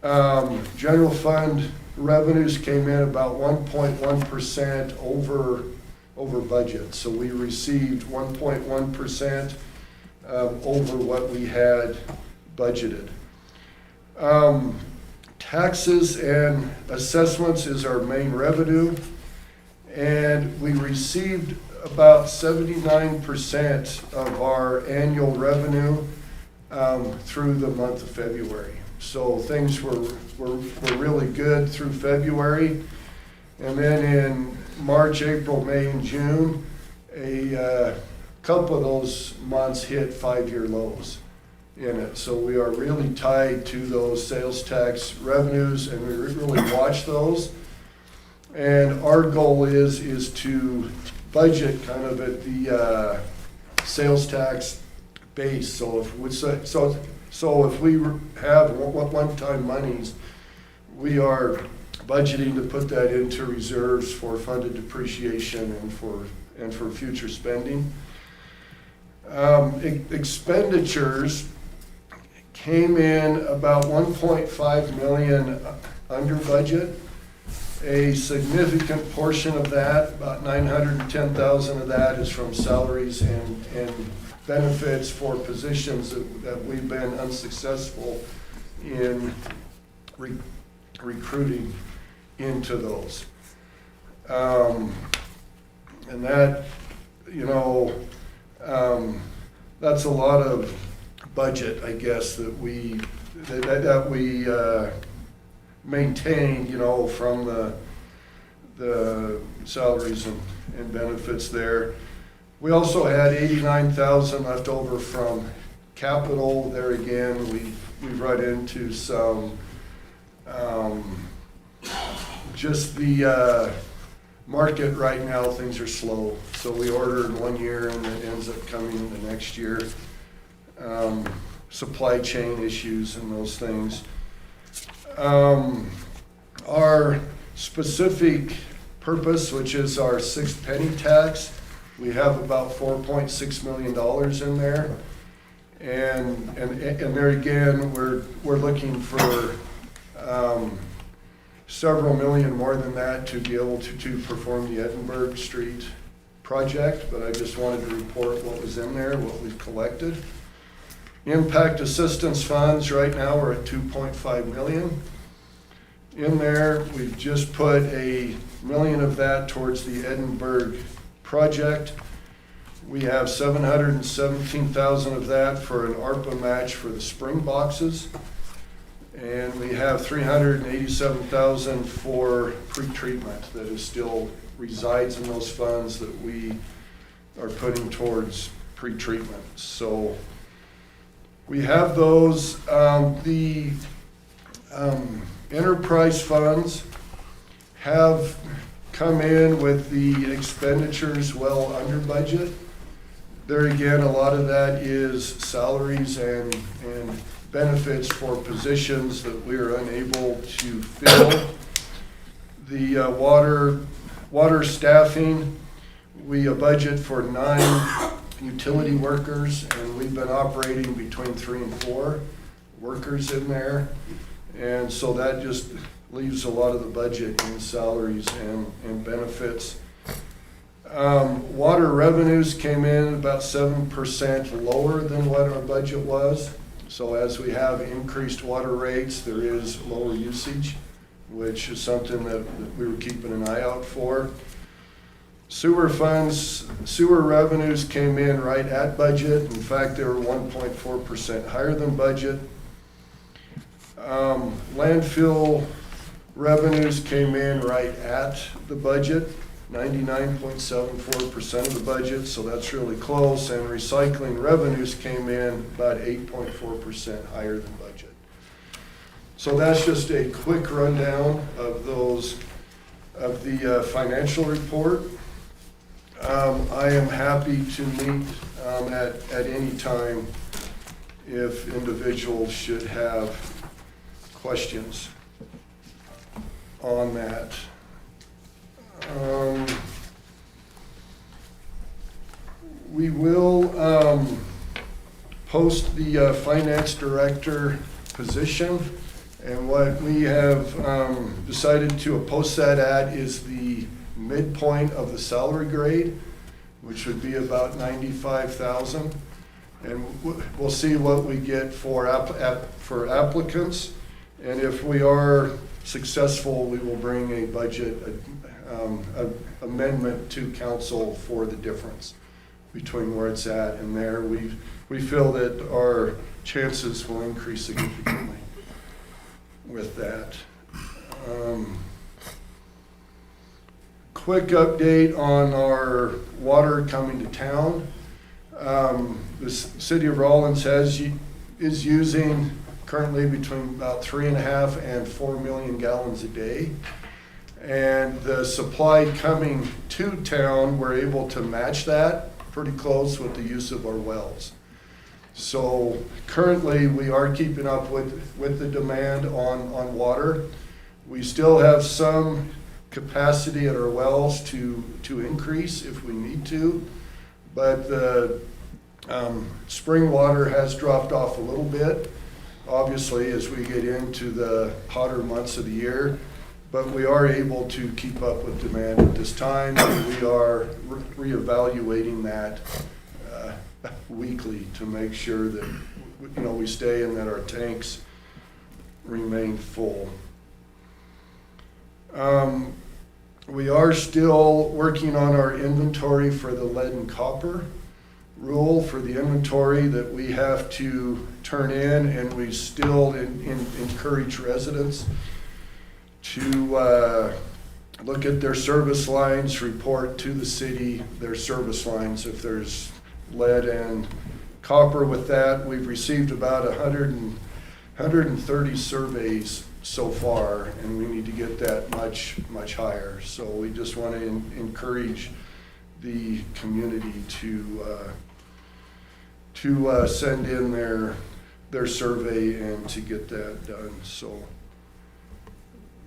General fund revenues came in about 1.1% over budget. So we received 1.1% over what we had budgeted. Taxes and assessments is our main revenue, and we received about 79% of our annual revenue through the month of February. So things were really good through February. And then in March, April, May, and June, a couple of those months hit 5-year lows in it. So we are really tied to those sales tax revenues, and we really watch those. And our goal is to budget kind of at the sales tax base. So if we have one-time monies, we are budgeting to put that into reserves for funded depreciation and for future spending. Expenditures came in about 1.5 million under budget. A significant portion of that, about 910,000 of that, is from salaries and benefits for positions that we've been unsuccessful in recruiting into those. And that, that's a lot of budget, I guess, that we maintain, from the salaries and benefits there. We also had 89,000 left over from capital. There again, we've run into some, just the market right now, things are slow. So we ordered 1 year and it ends up coming the next year. Supply chain issues and those things. Our specific purpose, which is our 6th penny tax, we have about $4.6 million in there. And there again, we're looking for several million more than that to be able to perform the Edinburgh Street project, but I just wanted to report what was in there, what we've collected. Impact assistance funds right now are at 2.5 million. In there, we've just put $1 million of that towards the Edinburgh project. We have 717,000 of that for an ARPA match for the spring boxes. And we have 387,000 for pre-treatment that is still resides in those funds that we are putting towards pre-treatment. So we have those. The enterprise funds have come in with the expenditures well under budget. There again, a lot of that is salaries and benefits for positions that we are unable to fill. The water staffing, we budget for 9 utility workers, and we've been operating between 3 and 4 workers in there. And so that just leaves a lot of the budget in salaries and benefits. Water revenues came in about 7% lower than what our budget was. So as we have increased water rates, there is lower usage which is something that we were keeping an eye out for. Sewer funds, sewer revenues came in right at budget. In fact, they were 1.4% higher than budget. Landfill revenues came in right at the budget, 99.74% of the budget, so that's really close. And recycling revenues came in about 8.4% higher than budget. So that's just a quick rundown of the financial report. I am happy to meet at any time if individuals should have questions on that. We will post the finance director position, and what we have decided to post that at is the midpoint of the salary grade, which would be about $95,000, and we'll see what we get for applicants, and if we are successful, we will bring a budget amendment to council for the difference between where it's at and there. We feel that our chances will increase significantly with that. Quick update on our water coming to town. The city of Rawlins is using currently between about 3.5 and 4 million gallons a day. And the supply coming to town, we're able to match that pretty close with the use of our wells. So currently we are keeping up with the demand on water. We still have some capacity at our wells to increase if we need to, but the spring water has dropped off a little bit, obviously, as we get into the hotter months of the year, but we are able to keep up with demand at this time, and we are reevaluating that weekly to make sure that we stay and that our tanks remain full. We are still working on our inventory for the lead and copper rule for the inventory that we have to turn in, and we still encourage residents to look at their service lines, report to the city their service lines if there's lead and copper. With that, we've received about 130 surveys so far, and we need to get that much higher. So we just want to encourage the community to send in their survey and to get that done. So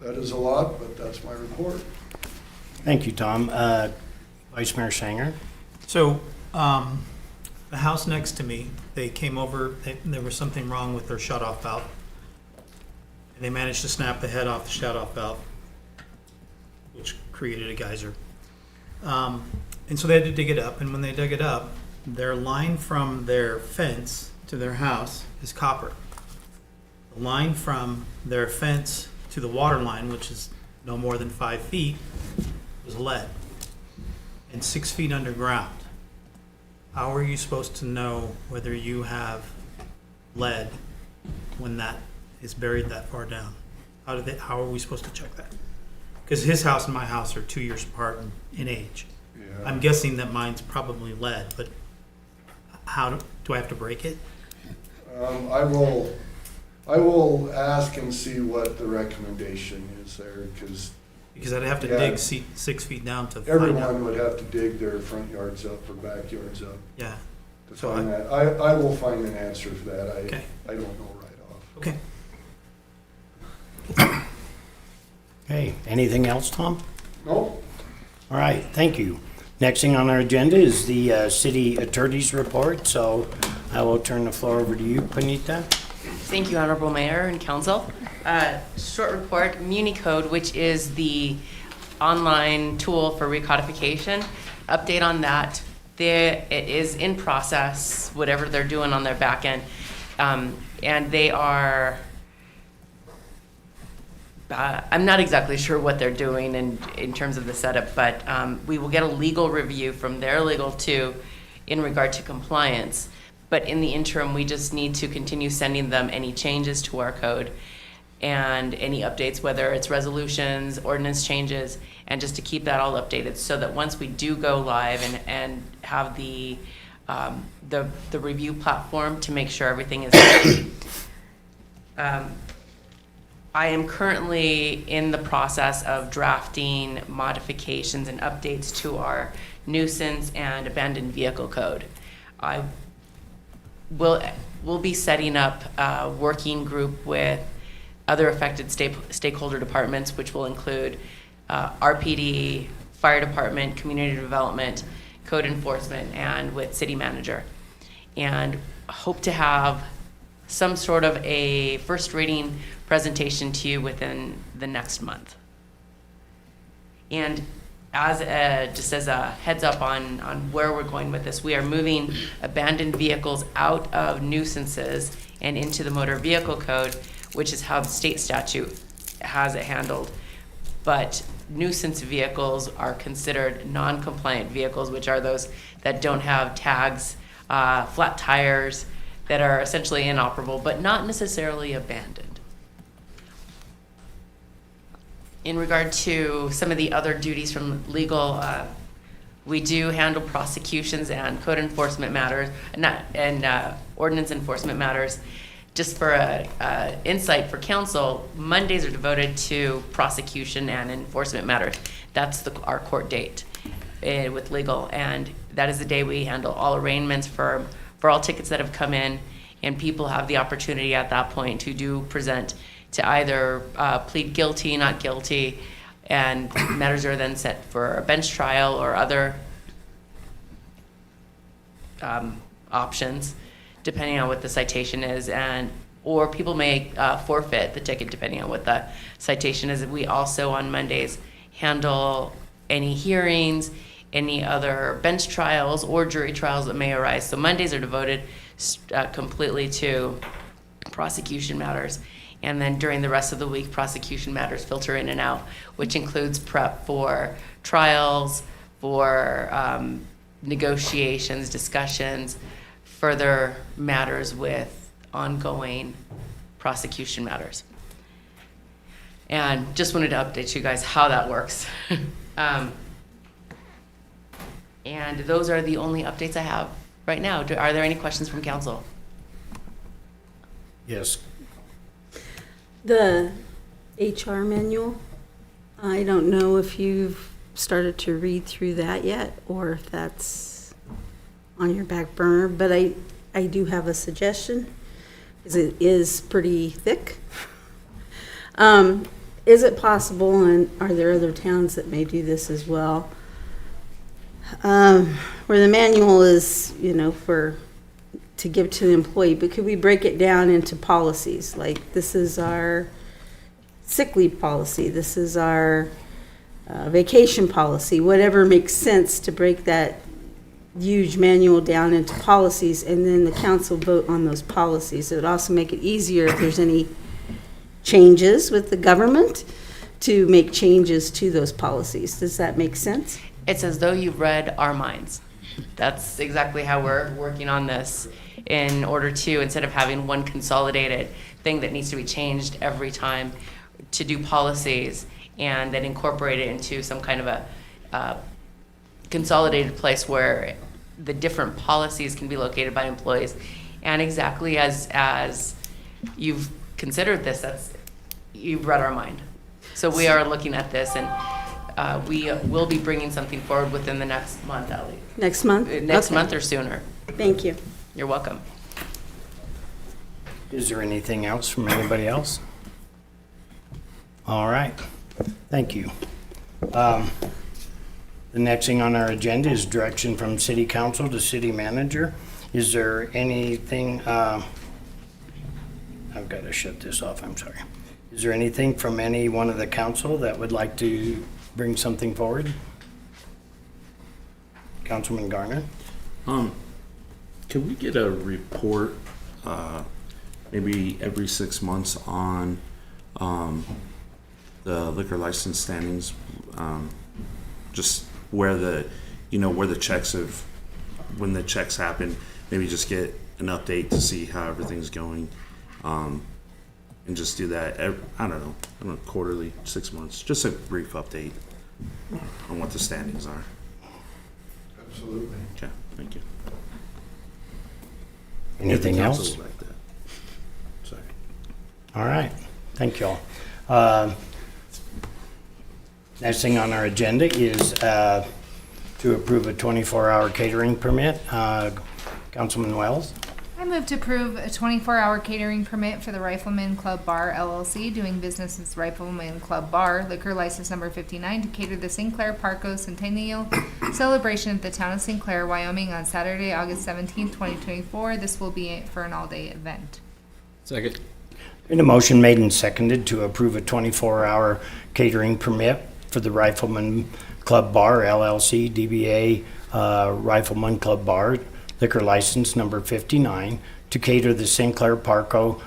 that is a lot, but that's my report. Thank you, Tom. Vice Mayor Sanger. So the house next to me, they came over, there was something wrong with their shut-off valve. And they managed to snap the head off the shut-off valve, which created a geyser. And so they had to dig it up, and when they dug it up, their line from their fence to their house is copper. The line from their fence to the water line, which is no more than 5 feet, was lead, and 6 feet underground. How are you supposed to know whether you have lead when that is buried that far down? How are we supposed to check that? Because his house and my house are 2 years apart in age. Yeah. I'm guessing that mine's probably lead, but how do I have to break it? I will ask and see what the recommendation is there, because I'd have to dig 6 feet down to find out. everyone would have to dig their front yards up or backyards up. Yeah. To So find that. I will find an answer for that. Okay. I don't know right off. Okay. Okay, anything else, Tom? No. All right, thank you. Next thing on our agenda is the city attorney's report, so I will turn the floor over to you, Panita. Thank you, Honorable Mayor and Council. Short report, MuniCode, which is the online tool for recodification. Update on that. It is in process, whatever they're doing on their back end. And they are I'm not exactly sure what they're doing in terms of the setup, but we will get a legal review from their legal too in regard to compliance. But in the interim, we just need to continue sending them any changes to our code and any updates, whether it's resolutions, ordinance changes, and just to keep that all updated so that once we do go live and have the review platform to make sure everything is ready. I am currently in the process of drafting modifications and updates to our nuisance and abandoned vehicle code. I will be setting up a working group with other affected stakeholder departments, which will include RPD, fire department, community development, code enforcement, and with city manager. And hope to have some sort of a first reading presentation to you within the next month. And just as a heads up on where we're going with this, we are moving abandoned vehicles out of nuisances and into the motor vehicle code, which is how the state statute has it handled. But nuisance vehicles are considered non-compliant vehicles, which are those that don't have tags, flat tires, that are essentially inoperable, but not necessarily abandoned. In regard to some of the other duties from legal, we do handle prosecutions and code enforcement matters, and ordinance enforcement matters. Just for insight for council, Mondays are devoted to prosecution and enforcement matters. That's our court date with legal, and that is the day we handle all arraignments for all tickets that have come in, and people have the opportunity at that point to do present to either plead guilty, not guilty, and matters are then set for a bench trial or other options, depending on what the citation is, or people may forfeit the ticket depending on what the citation is. We also on Mondays handle any hearings, any other bench trials or jury trials that may arise. So Mondays are devoted completely to prosecution matters. And then during the rest of the week, prosecution matters filter in and out, which includes prep for trials, for negotiations, discussions, further matters with ongoing prosecution matters. And just wanted to update you guys how that works. And those are the only updates I have right now. Are there any questions from council? Yes. The HR manual, I don't know if you've started to read through that yet or if that's on your back burner, but I do have a suggestion, because it is pretty thick. Is it possible, and are there other towns that may do this as well, where the manual is, to give to the employee, but could we break it down into policies? Like, this is our sick leave policy, this is our vacation policy, whatever makes sense, to break that huge manual down into policies, and then the council vote on those policies. It would also make it easier if there's any changes with the government to make changes to those policies. Does that make sense? It's as though you've read our minds. That's exactly how we're working on this, in order to, instead of having one consolidated thing that needs to be changed every time, to do policies and then incorporate it into some kind of a consolidated place where the different policies can be located by employees. And exactly as you've considered this, you've read our mind. So we are looking at this, and we will be bringing something forward within the next month, Ellie. Next month? Next Okay. month or sooner. Thank you. You're welcome. Is there anything else from anybody else? All right, thank you. The next thing on our agenda is direction from City Council to City Manager. Is there anything, I've got to shut this off, I'm sorry. Is there anything from any one of the council that would like to bring something forward? Councilman Garner? Can we get a report, maybe every 6 months on the liquor license standings, just where the, where the checks have, when the checks happen, maybe just get an update to see how everything's going, and just do that, I don't know, quarterly, 6 months, just a brief update on what the standings are. Absolutely. Okay, thank you. Anything If the council else? would like that. Sorry. All right, thank you all. Next thing on our agenda is to approve a 24-hour catering permit. Councilman Wells? I move to approve a 24-hour catering permit for the Rifleman Club Bar LLC, doing business as Rifleman Club Bar, liquor license number 59, to cater the Sinclair Parco Centennial celebration at the town of Sinclair, Wyoming, on Saturday, August 17th, 2024. This will be for an all-day event. Second. Been a motion made and seconded to approve a 24-hour catering permit for the Rifleman Club Bar LLC, DBA Rifleman Club Bar, liquor license number 59, to cater the Sinclair Parco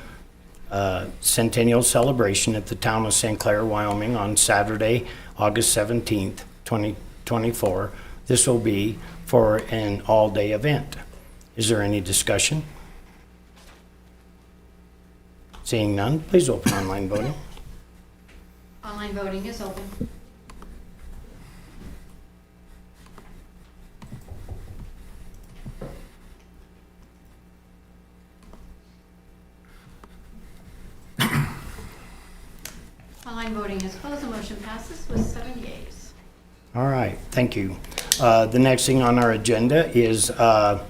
Centennial Celebration at the town of Sinclair, Wyoming, on Saturday, August 17th, 2024. This will be for an all-day event. Is there any discussion? Seeing none, please open online voting. Online voting is open. Online voting is closed. The motion passes with 7 yeas. All right, thank you. The next thing on our agenda is a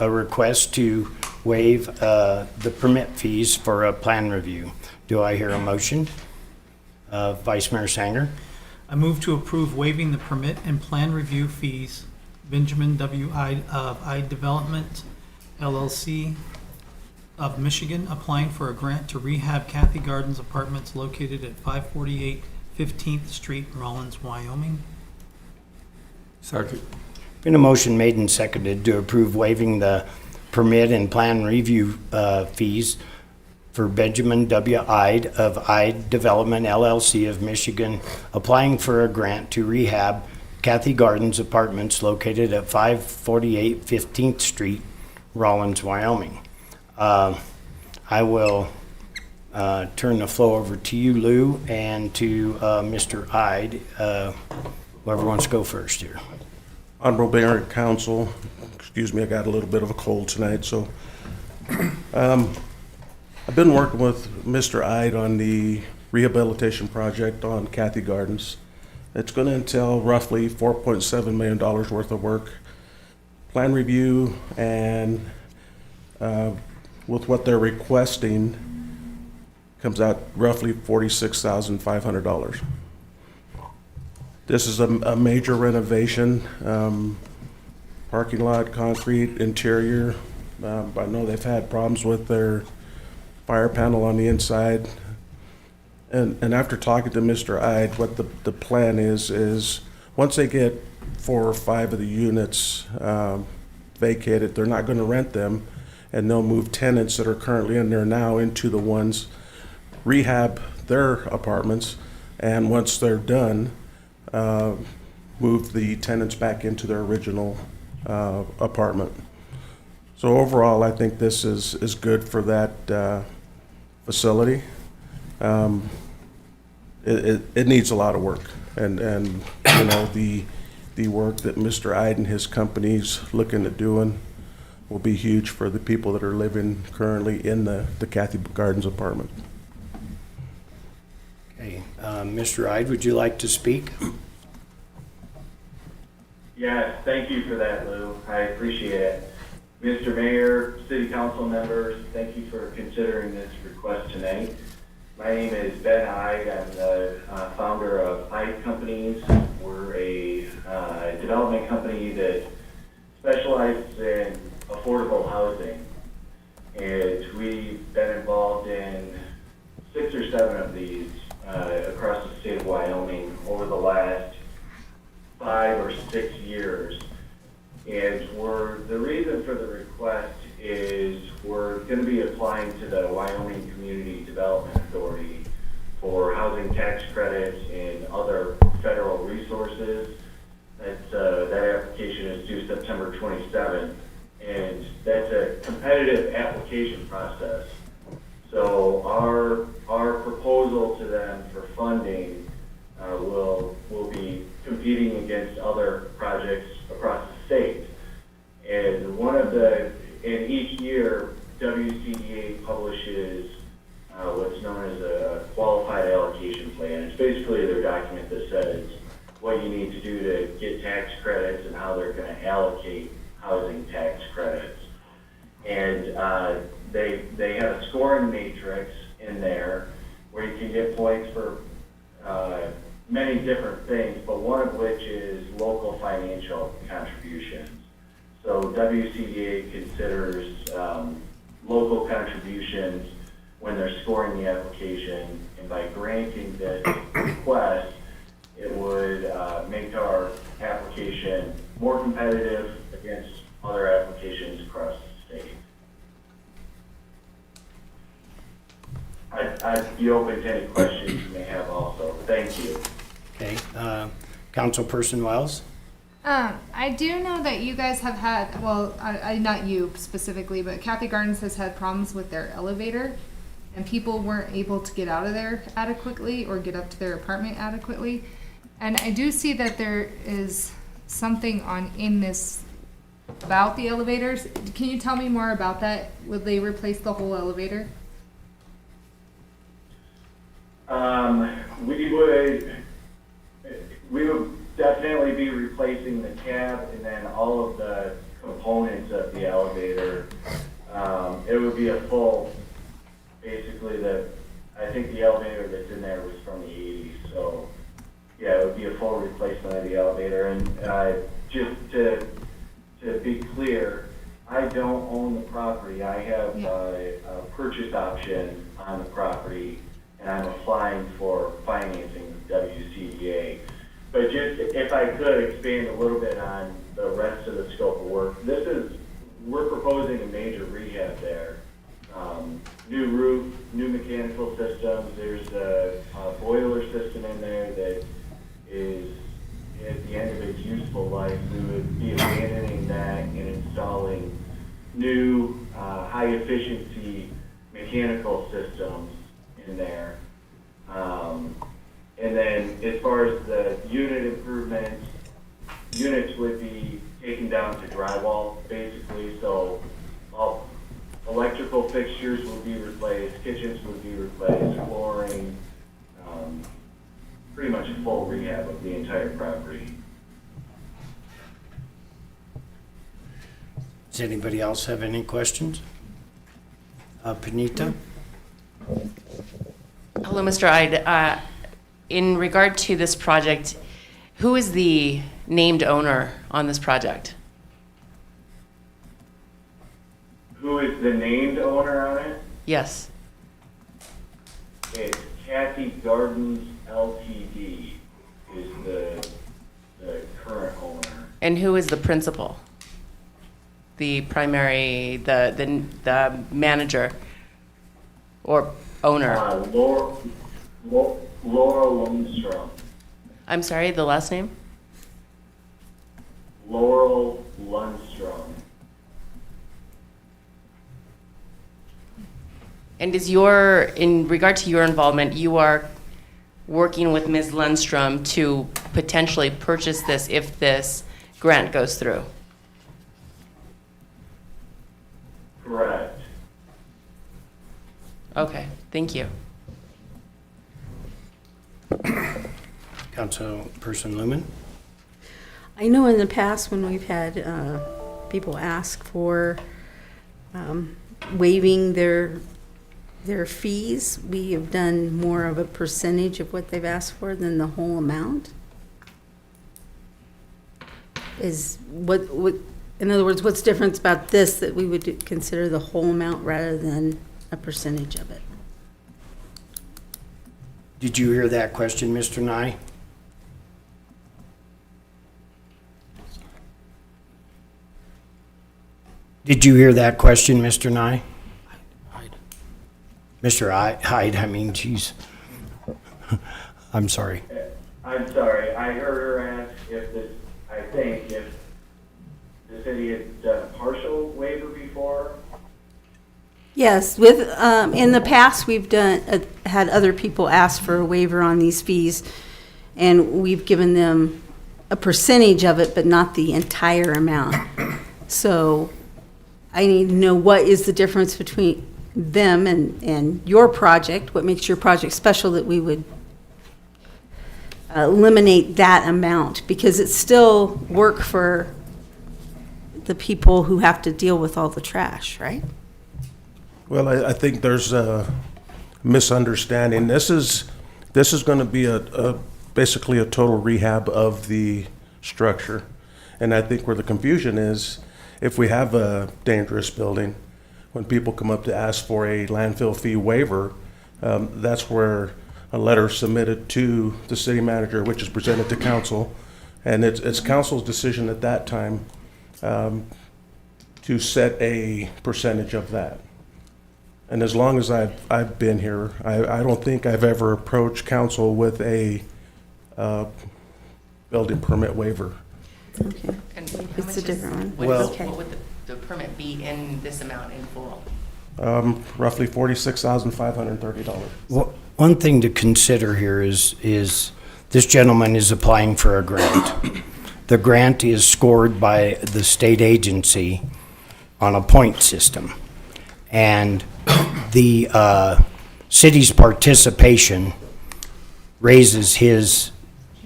request to waive the permit fees for a plan review. Do I hear a motion? Vice Mayor Sanger? I move to approve waiving the permit and plan review fees. Benjamin W. Ide of Ide Development LLC of Michigan, applying for a grant to rehab Kathy Gardens Apartments located at 548 15th Street, Rawlins, Wyoming. Second. Been a motion made and seconded to approve waiving the permit and plan review fees for Benjamin W. Ide of Ide Development LLC of Michigan, applying for a grant to rehab Kathy Gardens Apartments located at 548 15th Street, Rawlins, Wyoming. I will turn the floor over to you, Lou, and to Mr. Ide. Whoever wants to go first here. Honorable Mayor and Council, excuse me, I got a little bit of a cold tonight, so I've been working with Mr. Ide on the rehabilitation project on Kathy Gardens. It's going to entail roughly $4.7 million worth of work. Plan review and with what they're requesting comes out roughly $46,500. This is a major renovation, parking lot, concrete, interior. I know they've had problems with their fire panel on the inside. And after talking to Mr. Ide, what the plan is once they get 4 or 5 of the units vacated, they're not going to rent them, and they'll move tenants that are currently in there now into the ones, rehab their apartments, and once they're done, move the tenants back into their original apartment. So overall, I think this is good for that facility. It needs a lot of work, and you know, the work that Mr. Ide and his company's looking at doing will be huge for the people that are living currently in the Kathy Gardens apartment. Okay, Mr. Ide, would you like to speak? Yes, thank you for that, Lou. I appreciate it. Mr. Mayor, City Council members, thank you for considering this request tonight. My name is Ben Ide. I'm the founder of Ide Companies. We're a development company that specializes in affordable housing. And we've been involved in 6 or 7 of these across the state of Wyoming over the last 5 or 6 years. And the reason for the request is we're going to be applying to the Wyoming Community Development Authority for housing tax credits and other federal resources. That application is due September 27th, and that's a competitive application process. So our proposal to them for funding will be competing against other projects across the state. And each year, WCDA publishes what's known as a qualified allocation plan. It's basically their document that says what you need to do to get tax credits and how they're going to allocate housing tax credits. And they have a scoring matrix in there where you can get points for many different things, but one of which is local financial contributions. So WCDA considers local contributions when they're scoring the application, and by granting this request, it would make our application more competitive against other applications across the state. I'd be open to any questions you may have also. Thank you. Okay, Councilperson Wells? I do know that you guys have had, well, not you specifically, but Kathy Gardens has had problems with their elevator, and people weren't able to get out of there adequately or get up to their apartment adequately. And I do see that there is something in this about the elevators. Can you tell me more about that? Would they replace the whole elevator? We would definitely be replacing the cab and then all of the components of the elevator. It would be a full, basically I think the elevator that's in there was from the 80s, so yeah, it would be a full replacement of the elevator. And just to be clear, I don't own the property. I have a purchase option on the property, and I'm applying for financing with WCDA. But just if I could expand a little bit on the rest of the scope of work, we're proposing a major rehab there. New roof, new mechanical systems. There's a boiler system in there that is at the end of its useful life. We would be abandoning that and installing new high efficiency mechanical systems in there. And then as far as the unit improvements, units would be taken down to drywall basically. So all electrical fixtures would be replaced, kitchens would be replaced, flooring, pretty much a full rehab of the entire property. Does anybody else have any questions? Panita? Hello, Mr. Ide. In regard to this project, who is the named owner on this project? Who is the named owner on it? Yes. It's Kathy Gardens Ltd. is the current owner. And who is the principal? The primary, the manager or owner? Laurel Lundstrom. I'm sorry, the last name? Laurel Lundstrom. And in regard to your involvement, you are working with Ms. Lundstrom to potentially purchase this if this grant goes through? Correct. Okay, thank you. Councilperson Lumen? I know in the past when we've had people ask for waiving their fees, we have done more of a percentage of what they've asked for than the whole amount. In other words, what's different about this that we would consider the whole amount rather than a percentage of it? Did you hear that question, Mr. Nye? Did you hear that question, Mr. Nye? Mr. Hyde, I mean, geez. I'm sorry. I'm sorry, I heard her ask if this, I think, if the city had done a partial waiver before. Yes, with, in the past, we've had other people ask for a waiver on these fees, and we've given them a percentage of it, but not the entire amount. So I need to know what is the difference between them and your project, what makes your project special that we would eliminate that amount, because it's still work for the people who have to deal with all the trash, right? Well, I think there's a misunderstanding. This is going to be basically a total rehab of the structure. And I think where the confusion is, if we have a dangerous building, when people come up to ask for a landfill fee waiver, that's where a letter submitted to the city manager, which is presented to council. And it's council's decision at that time to set a percentage of that. And as long as I've been here, I don't think I've ever approached council with a building permit waiver. Okay. And how It's much a different one. What would the permit be in this amount in full? Roughly $46,530. Well, one thing to consider here is this gentleman is applying for a grant. The grant is scored by the state agency on a point system. And the city's participation raises his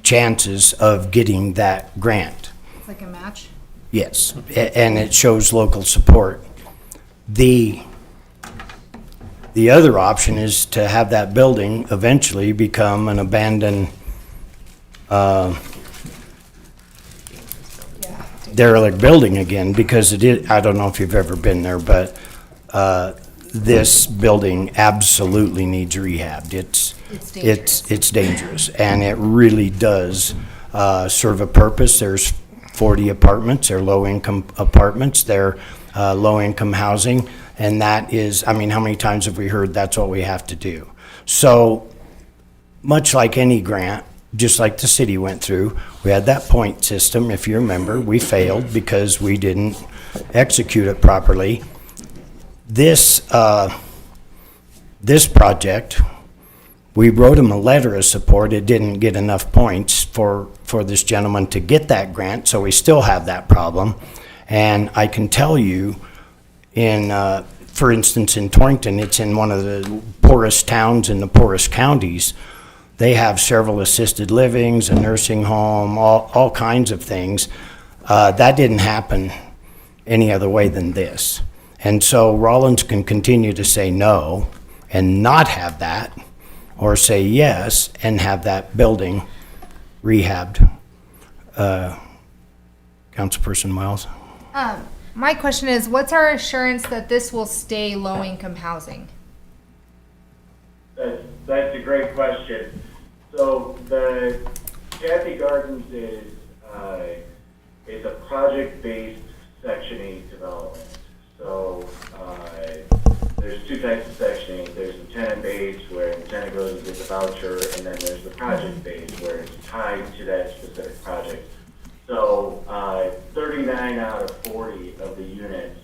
chances of getting that grant. It's like a match? Yes, and it shows local support. The other option is to have that building eventually become an abandoned derelict building again, because it is, I don't know if you've ever been there, but this building absolutely needs rehabbed. It's dangerous, and it really does serve a purpose. There's 40 apartments. They're low-income apartments. They're low-income housing, and that is, I mean, how many times have we heard that's what we have to do? So much like any grant, just like the city went through, we had that point system. If you remember, we failed because we didn't execute it properly. This project, we wrote him a letter of support. It didn't get enough points for this gentleman to get that grant, so we still have that problem. And I can tell you, for instance, in Torrington, it's in one of the poorest towns in the poorest counties. They have several assisted livings, a nursing home, all kinds of things. That didn't happen any other way than this. And so Rawlins can continue to say no and not have that, or say yes and have that building rehabbed. Councilperson Miles? My question is, what's our assurance that this will stay low-income housing? That's a great question. So the Kathy Gardens is a project-based Section 8 development. So there's two types of Section 8. There's the tenant-based, where the tenant goes and gets a voucher, and then there's the project-based, where it's tied to that specific project. So 39 out of 40 of the units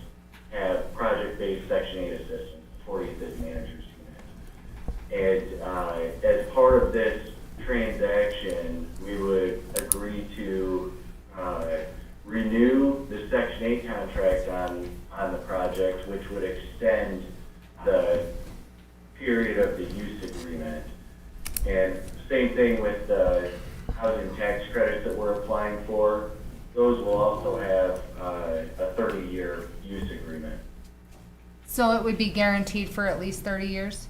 have project-based Section 8 assistance, 40 of the managers units. And as part of this transaction, we would agree to renew the Section 8 contract on the project, which would extend the period of the use agreement. And same thing with the housing tax credits that we're applying for. Those will also have a 30-year use agreement. So it would be guaranteed for at least 30 years?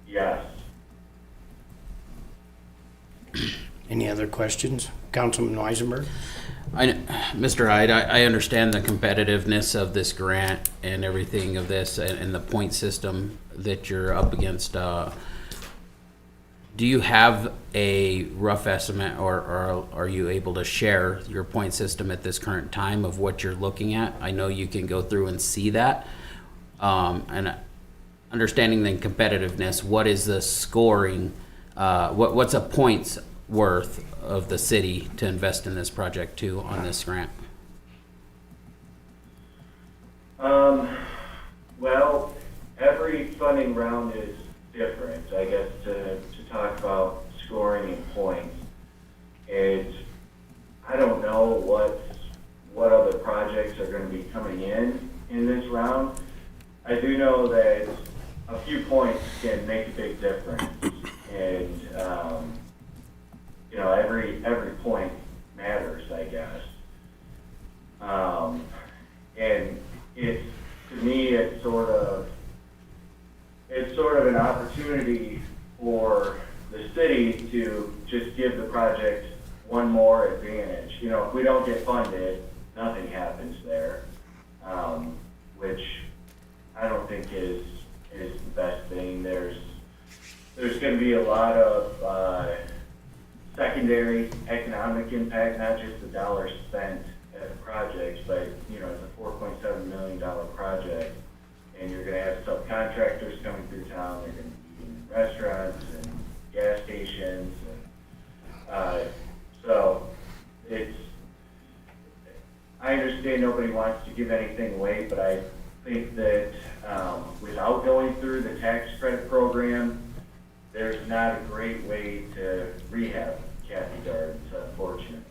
Yes. Any other questions? Councilman Weisenberg? Mr. Hyde, I understand the competitiveness of this grant and everything of this and the point system that you're up against. Do you have a rough estimate, or are you able to share your point system at this current time of what you're looking at? I know you can go through and see that. And understanding the competitiveness, what is the scoring what's a point's worth of the city to invest in this project too on this grant? Well, every funding round is different. I guess to talk about scoring in points, I don't know what other projects are going to be coming in this round. I do know that a few points can make a big difference, and you know, every point matters, I guess. And to me, it's sort of an opportunity for the city to just give the project one more advantage. You know, if we don't get funded, nothing happens there, which I don't think is the best thing. There's going to be a lot of secondary economic impact, not just the dollars spent at the project, but you know, it's a $4.7 million project, and you're going to have subcontractors coming through town. They're going to be in restaurants and gas stations, and so I understand nobody wants to give anything away, but I think that without going through the tax credit program, there's not a great way to rehab Kathy Gardens, unfortunately.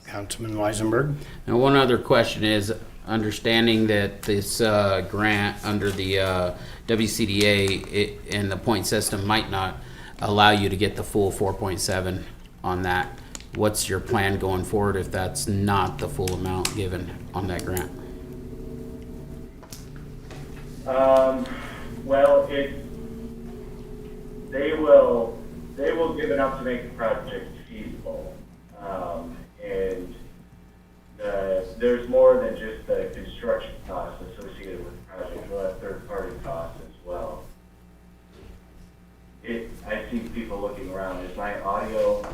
Councilman Weisenberg? Now, one other question is, understanding that this grant under the WCDA and the point system might not allow you to get the full 4.7 on that. What's your plan going forward if that's not the full amount given on that grant? Well, they will give enough to make the project feasible, and there's more than just the construction costs associated with the project. We'll have third-party costs as well. I see people looking around. Is my audio?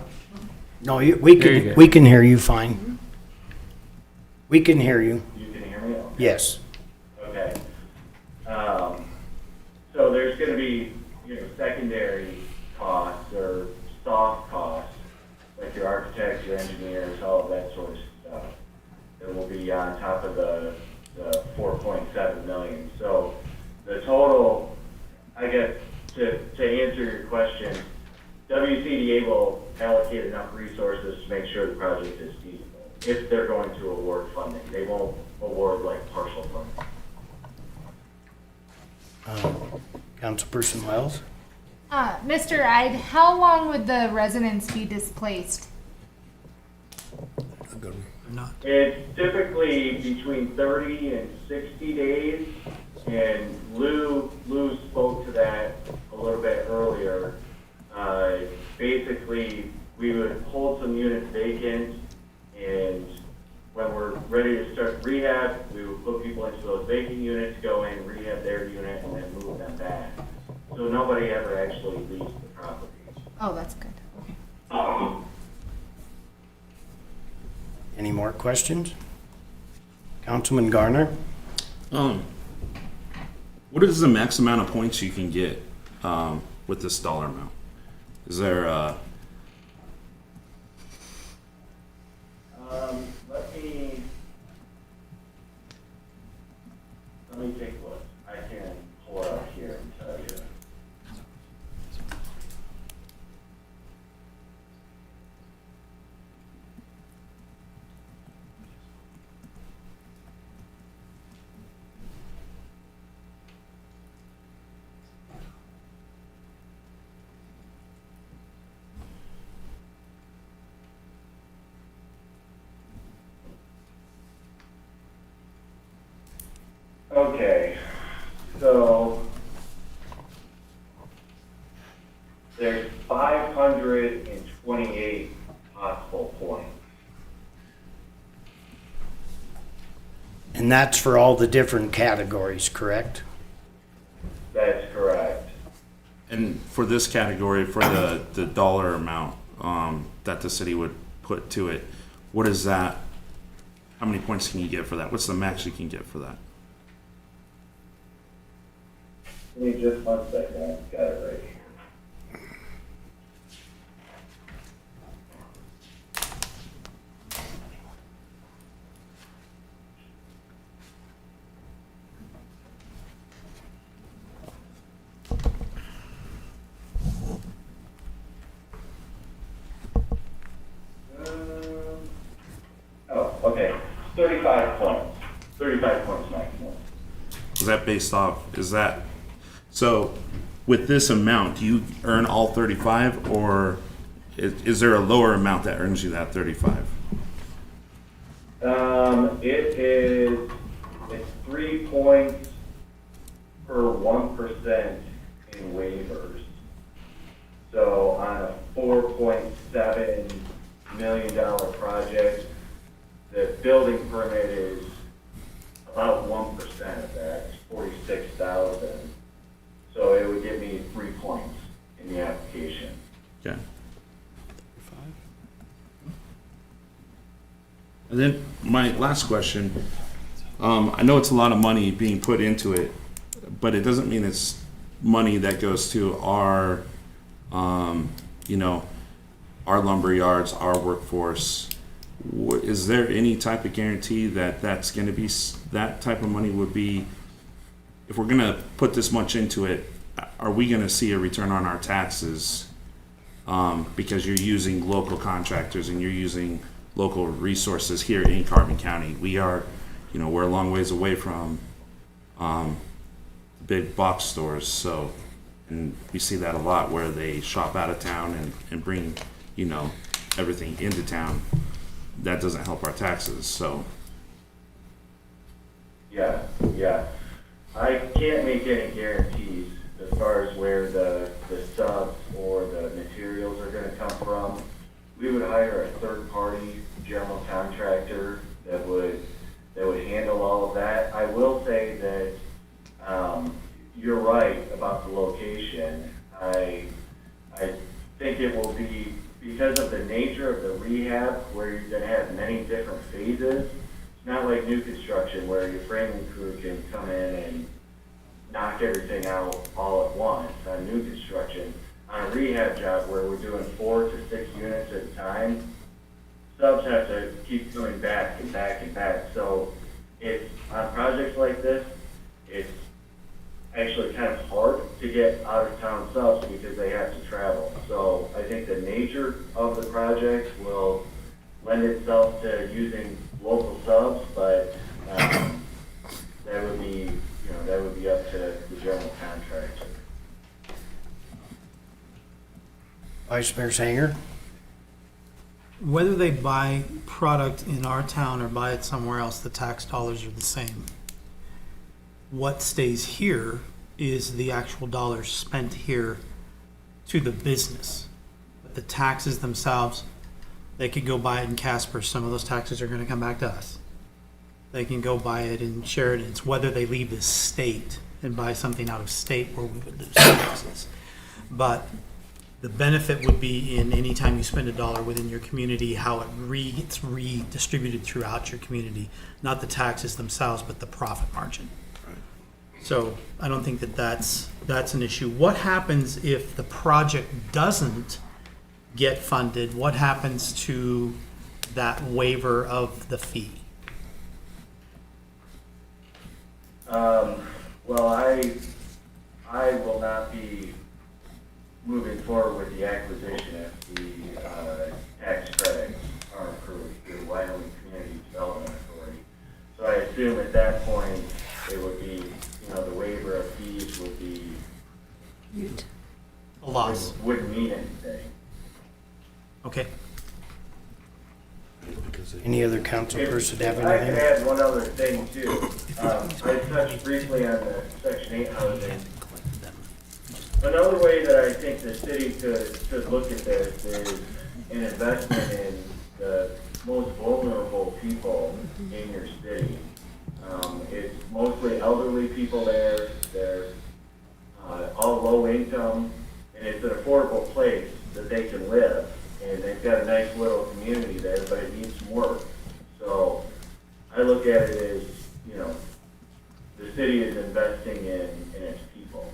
No, we can hear you fine. We can hear you. You can hear me? Okay. Yes. Okay. So there's going to be, you know, secondary costs or soft costs, like your architects, your engineers, all of that sort of stuff, that will be on top of the 4.7 million. So the total, I guess, to answer your question, WCDA will allocate enough resources to make sure the project is feasible. If they're going to award funding, they won't award like partial funding. Councilperson Wells? Mr. Ide, how long would the residents be displaced? It's typically between 30 and 60 days, and Lou spoke to that a little bit earlier. Basically, we would hold some units vacant, and when we're ready to start rehab, we would put people into those vacant units, go in, rehab their unit, and then move them back. So nobody ever actually leaves the property. Oh, that's good. Any more questions? Councilman Garner? What is the max amount of points you can get with this dollar amount? Is there let me take a look. I can pull it up here and tell you. Okay, so there's 528 possible points. And that's for all the different categories, correct? That's correct. and for this category, for the dollar amount that the city would put to it, what is that? How many points can you get for that? What's the max you can get for that? Give me just 1 second. I've got it right here. is that based off, is that, so with this amount, do you earn all 35, or is there a lower amount that earns you that 35? It's 3 points per 1% in waivers. So on a $4.7 million project, the building permit is about 1% of that, it's 46,000. So it would give me 3 points in the application. Okay. And then my last question, I know it's a lot of money being put into it, but it doesn't mean it's money that goes to our, you know, our lumber yards, our workforce. Is there any type of guarantee that that's going to be, that type of money would be, if we're going to put this much into it, are we going to see a return on our taxes because you're using local contractors and you're using local resources here in Carbon County? We are, you know, we're a long ways away from big box stores, so, and we see that a lot where they shop out of town and bring, you know, everything into town. That doesn't help our taxes, so. Yeah. I can't make any guarantees as far as where the subs or the materials are gonna come from. We would hire a third-party general contractor that would handle all of that. I will say that you're right about the location. I think it will be, because of the nature of the rehab, where you're going to have many different phases. It's not like new construction where your framing crew can come in and knock everything out all at once. On new construction, on a rehab job where we're doing 4 to 6 units at a time, subs have to keep going back and back and back. So it's, on projects like this, it's actually kind of hard to get out-of-town subs because they have to travel. So I think the nature of the project will lend itself to using local subs, but that would be, you know, that would be up to the general contractor. Vice Mayor Sanger? Whether they buy product in our town or buy it somewhere else, the tax dollars are the same. What stays here is the actual dollars spent here to the business. But the taxes themselves, they could go buy it in Casper. Some of those taxes are going to come back to us. They can go buy it in Sheridan. It's whether they leave the state and buy something out of state where we would lose taxes. But the benefit would be in any time you spend $1 within your community, how it gets redistributed throughout your community. Not the taxes themselves, but the profit margin. So I don't think that that's an issue. What happens if the project doesn't get funded? What happens to that waiver of the fee? Well, I will not be moving forward with the acquisition if the tax credits are approved through Wyoming Community Development Authority. So I assume at that point it would be, you know, the waiver of fees would be a loss. Wouldn't mean anything. Okay. Any other council person have I can anything? add one other thing too. I touched briefly on the Section 8 housing. Another way that I think the city could look at this is an investment in the most vulnerable people in your city. It's mostly elderly people there. They're all low income, and it's an affordable place that they can live. And they've got a nice little community there, but it needs some work. So I look at it as, you know, the city is investing in its people.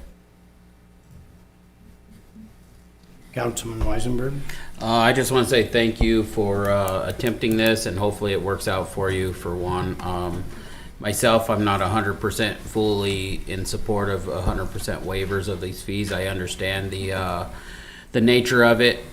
Councilman Weisenberg? I just want to say thank you for attempting this, and hopefully it works out for you, for one. Myself, I'm not 100% fully in support of 100% waivers of these fees. I understand the nature of it.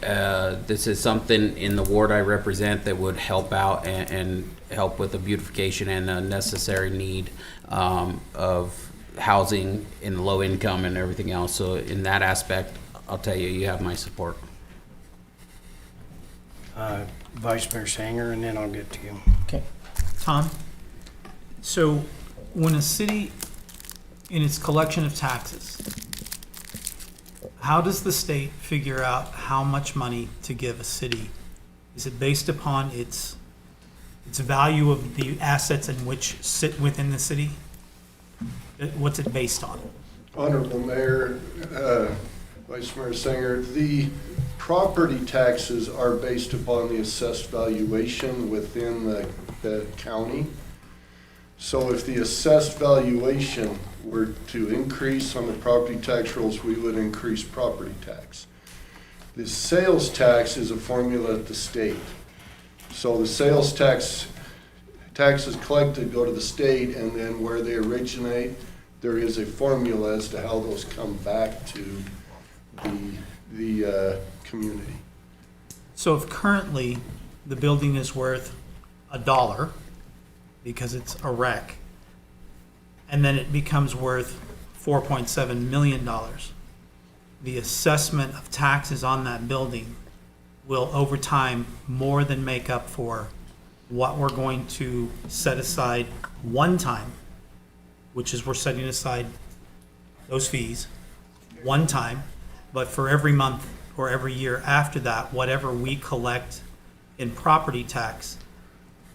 This is something in the ward I represent that would help out and help with the beautification and the necessary need of housing in low income and everything else. So in that aspect, I'll tell you, you have my support. Vice Mayor Sanger, and then I'll get to you. Okay. Tom, so when a city, in its collection of taxes, how does the state figure out how much money to give a city? Is it based upon its value of the assets in which sit within the city? What's it based on? Honorable Mayor, Vice Mayor Singer, the property taxes are based upon the assessed valuation within the county. So if the assessed valuation were to increase on the property tax rolls, we would increase property tax. The sales tax is a formula at the state. So the sales taxes collected go to the state, and then where they originate, there is a formula as to how those come back to the community. So if currently the building is worth $1 because it's a wreck, and then it becomes worth $4.7 million, the assessment of taxes on that building will over time more than make up for what we're going to set aside one time, which is we're setting aside those fees one time, but for every month or every year after that, whatever we collect in property tax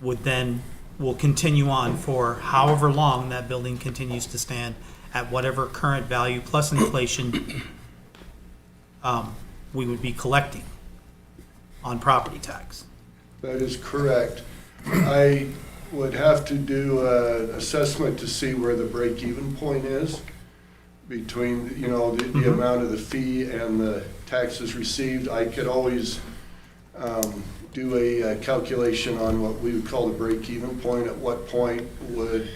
will continue on for however long that building continues to stand at whatever current value plus inflation we would be collecting on property tax. That is correct. I would have to do an assessment to see where the break-even point is between, the amount of the fee and the taxes received. I could always do a calculation on what we would call the break-even point. At what point would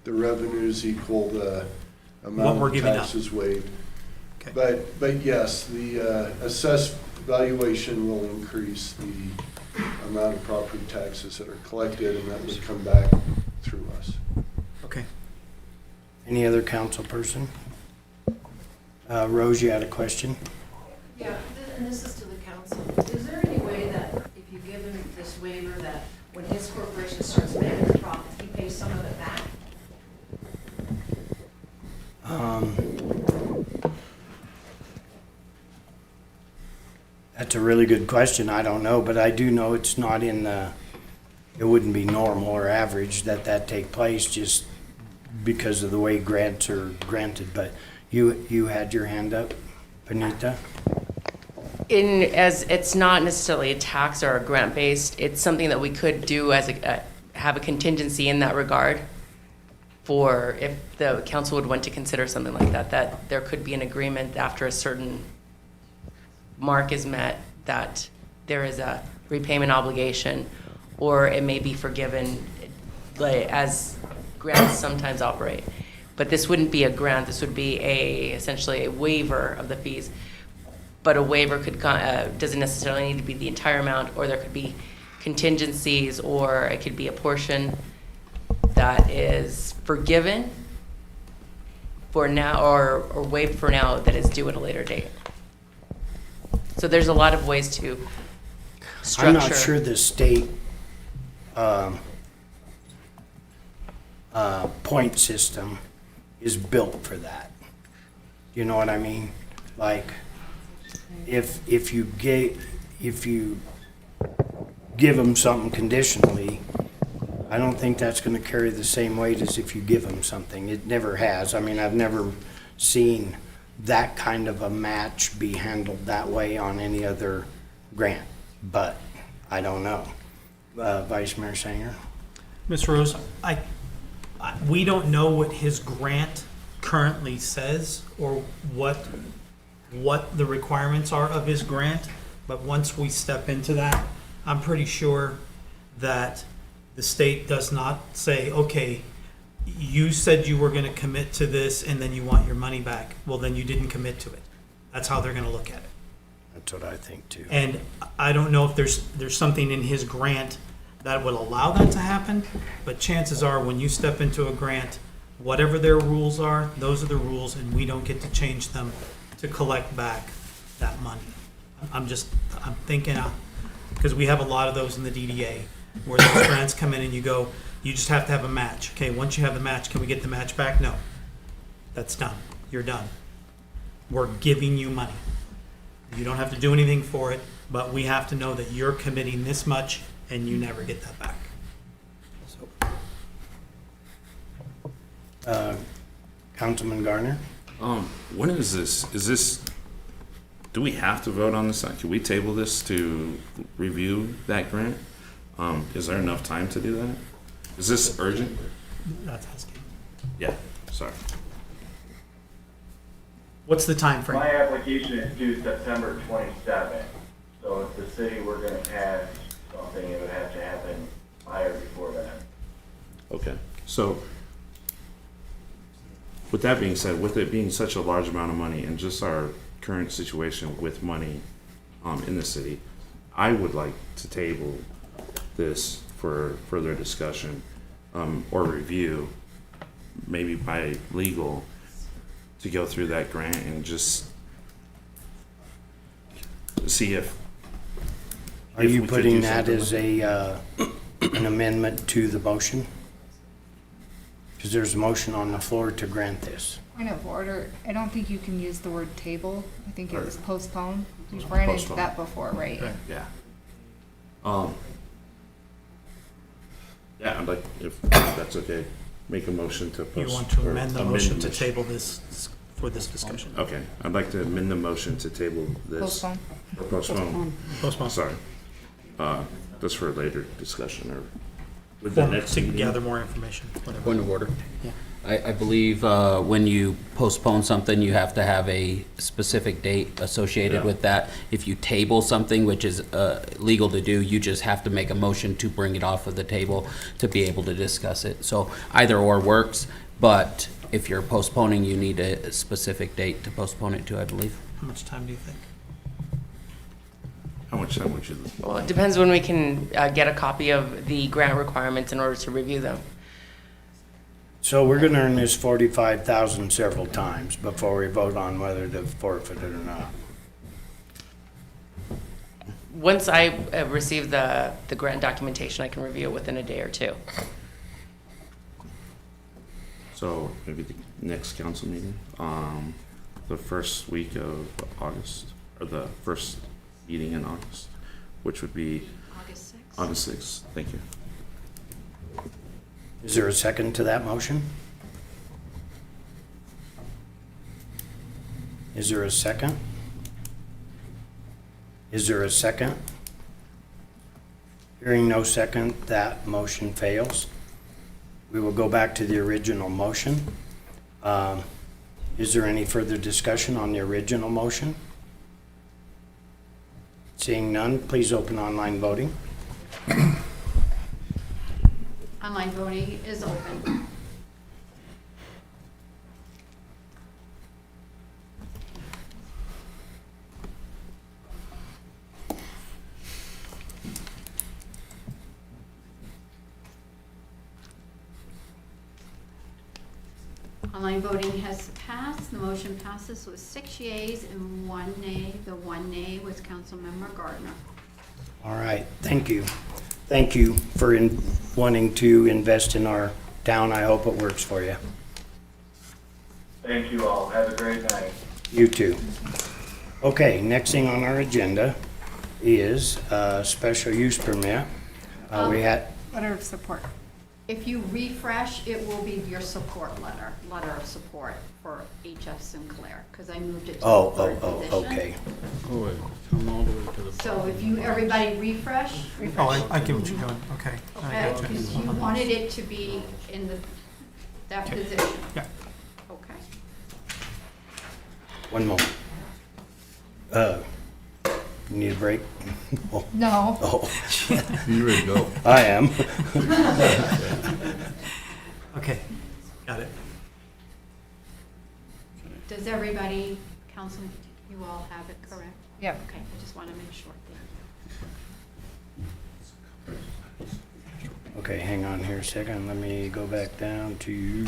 the revenues equal the amount of taxes waived? Okay. But yes, the assessed valuation will increase the amount of property taxes that are collected, and that would come back through us. Okay. Any other council person? Rose, you had a question? Yeah, and this is to the council. Is there any way that if you give him this waiver, that when his corporation starts making a profit, he pays some of it back? That's a really good question. I don't know, but I do know it's not in it wouldn't be normal or average that take place just because of the way grants are granted. But you had your hand up, Benita? As it's not necessarily a tax or a grant based, it's something that we could do as have a contingency in that regard for if the council would want to consider something like that there could be an agreement after a certain mark is met that there is a repayment obligation, or it may be forgiven as grants sometimes operate. But this wouldn't be a grant, this would be essentially a waiver of the fees. But a waiver doesn't necessarily need to be the entire amount, or there could be contingencies, or it could be a portion that is forgiven for now or waived for now that is due at a later date. So there's a lot of ways to structure. I'm not sure the state point system is built for that. You know what I mean? Like, if you give them something conditionally, I don't think that's going to carry the same weight as if you give them something. It never has. I mean, I've never seen that kind of a match be handled that way on any other grant, but I don't know. Vice Mayor Sanger? Ms. Rose, we don't know what his grant currently says or what the requirements are of his grant, but once we step into that, I'm pretty sure that the state does not say, okay, you said you were going to commit to this and then you want your money back. Well, then you didn't commit to it. That's how they're going to look at it. That's what I think too. And I don't know if there's something in his grant that would allow that to happen, but chances are when you step into a grant Whatever their rules are, those are the rules, and we don't get to change them to collect back that money. I'm thinking, because we have a lot of those in the DDA, where those grants come in and you go, you just have to have a match. Okay, once you have the match, can we get the match back? No. That's done. You're done. We're giving you money. You don't have to do anything for it, but we have to know that you're committing this much and you never get that back. Councilman Garner? When is this? Is this, do we have to vote on this? Can we table this to review that grant? Is there enough time to do that? Is this urgent? That's asking. Yeah, sorry. What's the time frame? My application is due September 27th, so if the city were going to pass something, it would have to happen by or before then. Okay, so with that being said, with it being such a large amount of money and just our current situation with money in the city, I would like to table this for further discussion or review, maybe by legal, to go through that grant and just see if. Are you putting that as an amendment to the motion? Because there's a motion on the floor to grant this. Point of order, I don't think you can use the word table. I think it was postpone. You've ran into that before, right? Yeah. Yeah, I'd like, if that's okay, make a motion to post. You want to or amend the motion to table this for this discussion? Okay, I'd like to amend the motion to table this. Postpone. Or postpone. Postpone. Sorry. That's for a later discussion or with the next To meeting. gather more information. whatever. Point of order. I believe when you postpone something, you have to have a specific date associated Yeah. with that. If you table something, which is legal to do, you just have to make a motion to bring it off of the table to be able to discuss it. So either or works, but if you're postponing, you need a specific date to postpone it to, I believe. How much time do you think? How much time would you? Well, it depends when we can get a copy of the grant requirements in order to review them. So we're gonna earn this 45,000 several times before we vote on whether to forfeit it or not. Once I receive the grant documentation, I can review it within a day or two. So maybe the next council meeting, the first week of August, or the first meeting in August, which would be August 6th. August 6th. Thank you. Is there a second to that motion? Is there a second? Is there a second? Hearing no second, that motion fails. We will go back to the original motion. Is there any further discussion on the original motion? Seeing none, please open online voting. Online voting is open. Online voting has passed. The motion passes with 6 yeas and 1 nay. The 1 nay was Councilmember Gardner. All right, thank you. Thank you for wanting to invest in our town. I hope it works for you. Thank you all. Have a great night. You too. Okay, next thing on our agenda is special use permit. We had, Letter of support. If you refresh, it will be your support letter of support for HF Sinclair, because I moved it to the third position. okay. Oh, wait, come all the way to the. So if you, everybody refresh. Oh, I get what you're doing, okay. I Okay, gotcha. because you wanted it to be in that position. Yeah. Okay. One moment. You need a break? Oh. No. Oh. You ready to go? I am. Okay, got it. Does everybody, council, you all have it correct? Yeah. Okay, I just want to make sure. Thank you. Okay, hang on here a second. Let me go back down to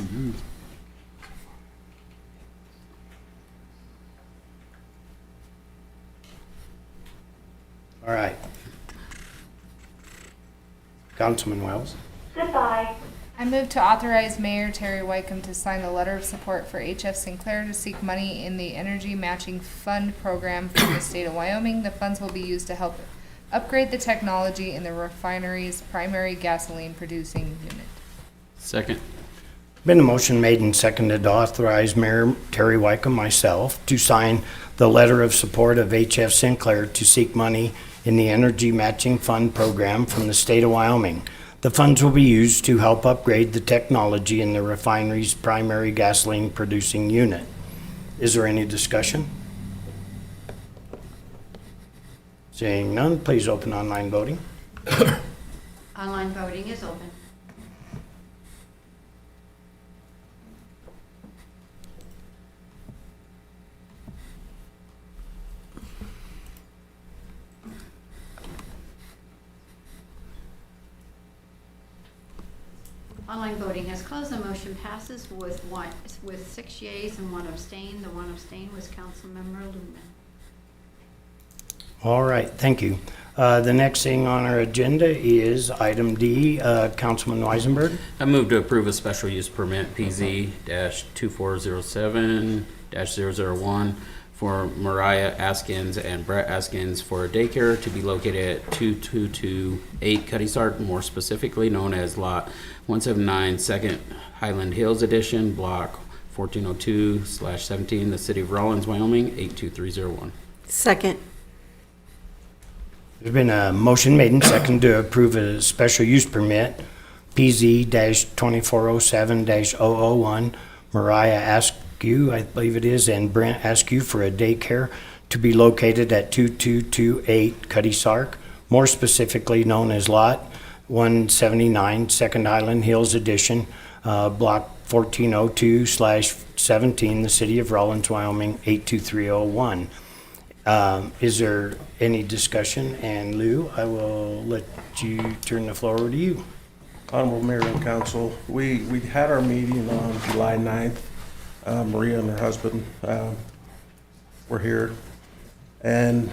All right. Councilman Wells. Goodbye. I move to authorize Mayor Terry Wycombe to sign the letter of support for H.F. Sinclair to seek money in the Energy Matching Fund program from the state of Wyoming. The funds will be used to help upgrade the technology in the refinery's primary gasoline producing unit. Second. Been a motion made and seconded to authorize Mayor Terry Wycombe, myself, to sign the letter of support of H.F. Sinclair to seek money in the Energy Matching Fund program from the state of Wyoming. The funds will be used to help upgrade the technology in the refinery's primary gasoline producing unit. Is there any discussion? Seeing none, please open online voting. Online voting is open. Online voting has closed. The motion passes with 6 yeas and 1 abstain. The 1 abstain was Councilmember Lumen. All right, thank you. The next thing on our agenda is item D, Councilman Weisenberg. I move to approve a special use permit PZ-2407-001 for Mariah Askins and Brett Askins for a daycare to be located at 2228 Cuddy Sark, more specifically known as Lot 179, Second Highland Hills Edition, Block 1402/17, the City of Rawlins, Wyoming, 82301. Second. There's been a motion made and seconded to approve a special use permit, PZ-2407-001, Mariah Askew, I believe it is, and Brent Askew for a daycare to be located at 2228 Cuddy Sark, more specifically known as Lot 179, Second Highland Hills Edition, Block 1402/17, the City of Rawlins, Wyoming, 82301. Is there any discussion? And Lou, I will let you turn the floor over to you. Honorable Mayor and Council, we had our meeting on July 9th. Maria and her husband were here. And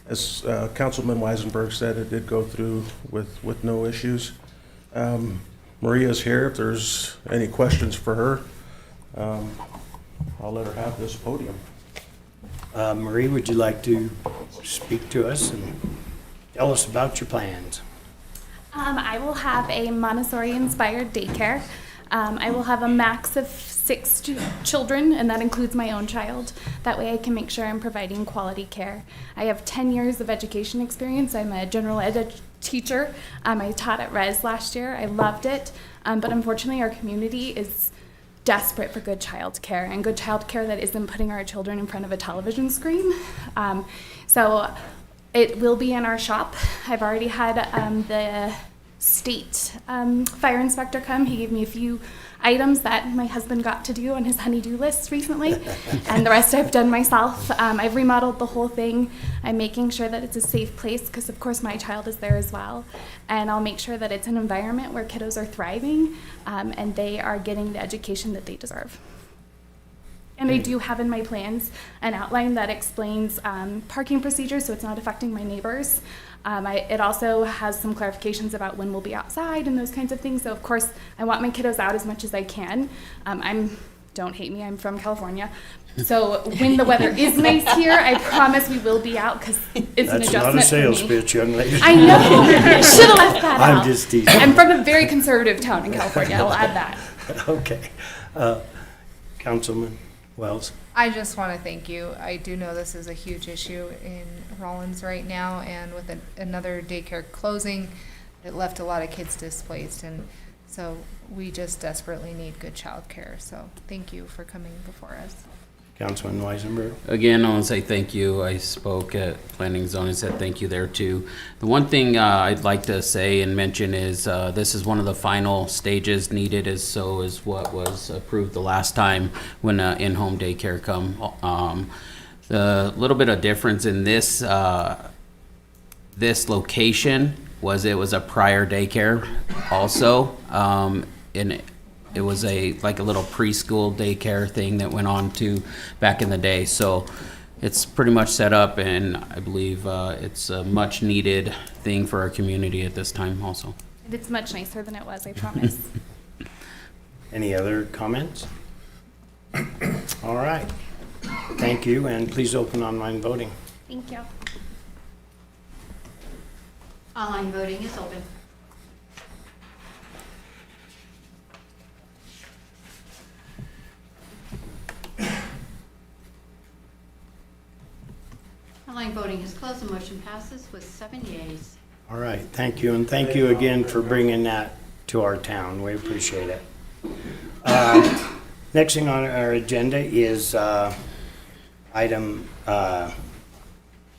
as Councilman Weisenberg said, it did go through with no issues. Maria's here. If there's any questions for her, I'll let her have this podium. Marie, would you like to speak to us and tell us about your plans? I will have a Montessori-inspired daycare. I will have a max of 6 children, and that includes my own child. That way I can make sure I'm providing quality care. I have 10 years of education experience. I'm a general ed teacher. I taught at Res last year. I loved it, but unfortunately our community is desperate for good child care, and good child care that isn't putting our children in front of a television screen. So it will be in our shop. I've already had the state fire inspector come. He gave me a few items that my husband got to do on his honey-do list recently, and the rest I've done myself. I've remodeled the whole thing. I'm making sure that it's a safe place because, of course, my child is there as well. And I'll make sure that it's an environment where kiddos are thriving and they are getting the education that they deserve. And I do have in my plans an outline that explains parking procedures so it's not affecting my neighbors. It also has some clarifications about when we'll be outside and those kinds of things. So, of course, I want my kiddos out as much as I can. Don't hate me, I'm from California. So when the weather is nice here, I promise we will be out because it's an adjustment for me. That's not a sales pitch, young lady. I know. Should have left that out. I'm just teasing. I'm from a very conservative town in California. I'll add that. Okay. Councilman Wells. I just want to thank you. I do know this is a huge issue in Rawlins right now, and with another daycare closing, it left a lot of kids displaced, and so we just desperately need good child care. So thank you for coming before us. Councilman Weisenberg. Again, I want to say thank you. I spoke at Planning and Zoning, said thank you there too. The one thing I'd like to say and mention is this is one of the final stages needed, as so is what was approved the last time when in-home daycare come. The little bit of difference in this this location was it was a prior daycare also, and it was like a little preschool daycare thing that went on to back in the day. So it's pretty much set up, and I believe it's a much needed thing for our community at this time also. And it's much nicer than it was, I promise. Any other comments? All right. Thank you, and please open online voting. Thank you. Online voting is open. Online voting is closed. The motion passes with 7 yeas. All right, thank you, and thank you again for bringing that to our town. We appreciate it. Next thing on our agenda is item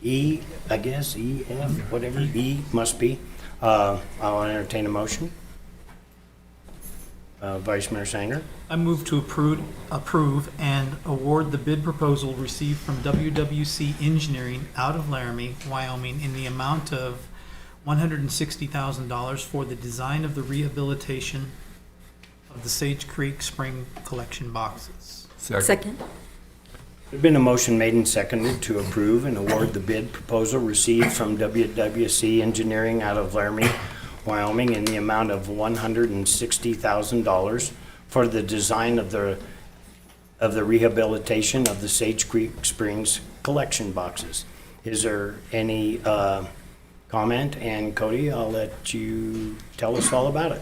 E, I guess, E, F, whatever, E must be. I'll entertain a motion. Vice Mayor Sanger. I move to approve and award the bid proposal received from WWC Engineering out of Laramie, Wyoming, in the amount of $160,000 for the design of the rehabilitation of the Sage Creek Spring collection boxes. Second. There's been a motion made and seconded to approve and award the bid proposal received from WWC Engineering out of Laramie, Wyoming, in the amount of $160,000 for the design of the rehabilitation of the Sage Creek Springs collection boxes. Is there any comment? And Cody, I'll let you tell us all about it.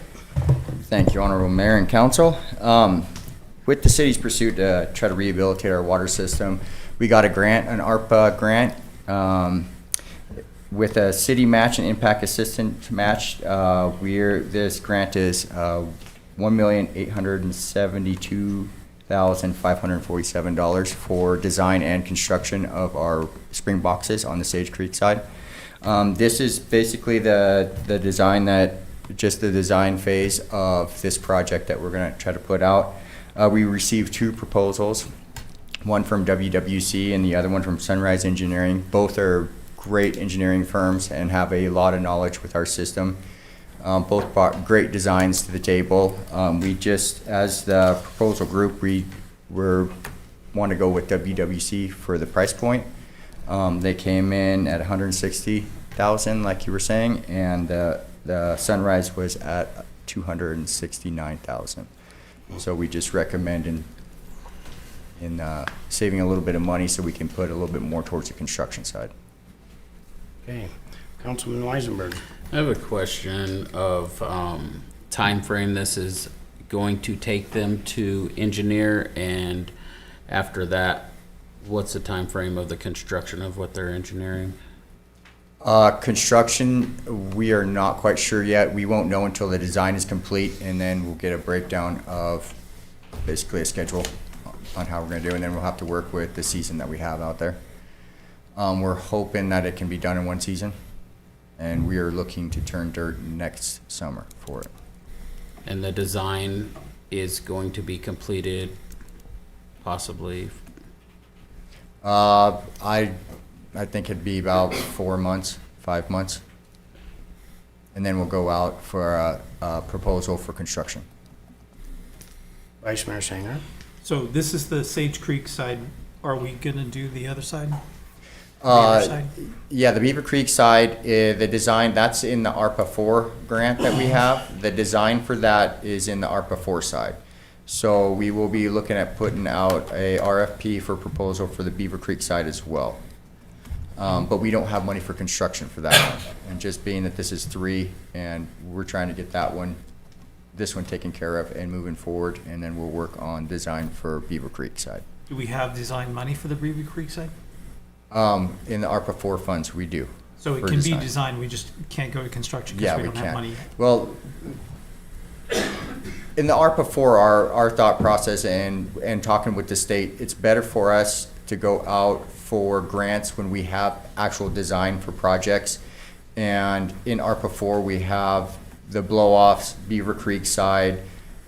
Thank you, Honorable Mayor and Council. With the city's pursuit to try to rehabilitate our water system, we got a grant, an ARPA grant, with a city match and impact assistance match. This grant is $1,872,547 for design and construction of our spring boxes on the Sage Creek side. This is basically the design just the design phase of this project that we're going to try to put out. We received 2 proposals, one from WWC and the other one from Sunrise Engineering. Both are great engineering firms and have a lot of knowledge with our system. Both brought great designs to the table. We just, as the proposal group, we want to go with WWC for the price point. They came in at $160,000, like you were saying, and the Sunrise was at $269,000. So we just recommend in saving a little bit of money so we can put a little bit more towards the construction side. Okay, Councilman Weisenberg. I have a question of time frame this is going to take them to engineer, and after that, what's the time frame of the construction of what they're engineering? Construction, we are not quite sure yet. We won't know until the design is complete, and then we'll get a breakdown of basically a schedule on how we're going to do it, and then we'll have to work with the season that we have out there. We're hoping that it can be done in one season, and we are looking to turn dirt next summer for it. And the design is going to be completed possibly? I think it'd be about 4 months, 5 months. And then we'll go out for a proposal for construction. Vice Mayor Sanger. So this is the Sage Creek side. Are we going to do the other side? Side? Yeah, the Beaver Creek side, the design, that's in the ARPA 4 grant that we have. The design for that is in the ARPA 4 side. So we will be looking at putting out a RFP for proposal for the Beaver Creek side as well. But we don't have money for construction for that one. And just being that this is 3, and we're trying to get this one taken care of and moving forward, and then we'll work on design for Beaver Creek side. Do we have design money for the Beaver Creek side? In the ARPA 4 funds, we do. So it can be designed, we just can't go to construction because we don't have money yet? Well, in the ARPA 4, our thought process and talking with the state, it's better for us to go out for grants when we have actual design for projects. And in ARPA 4, we have the blow-offs, Beaver Creek side,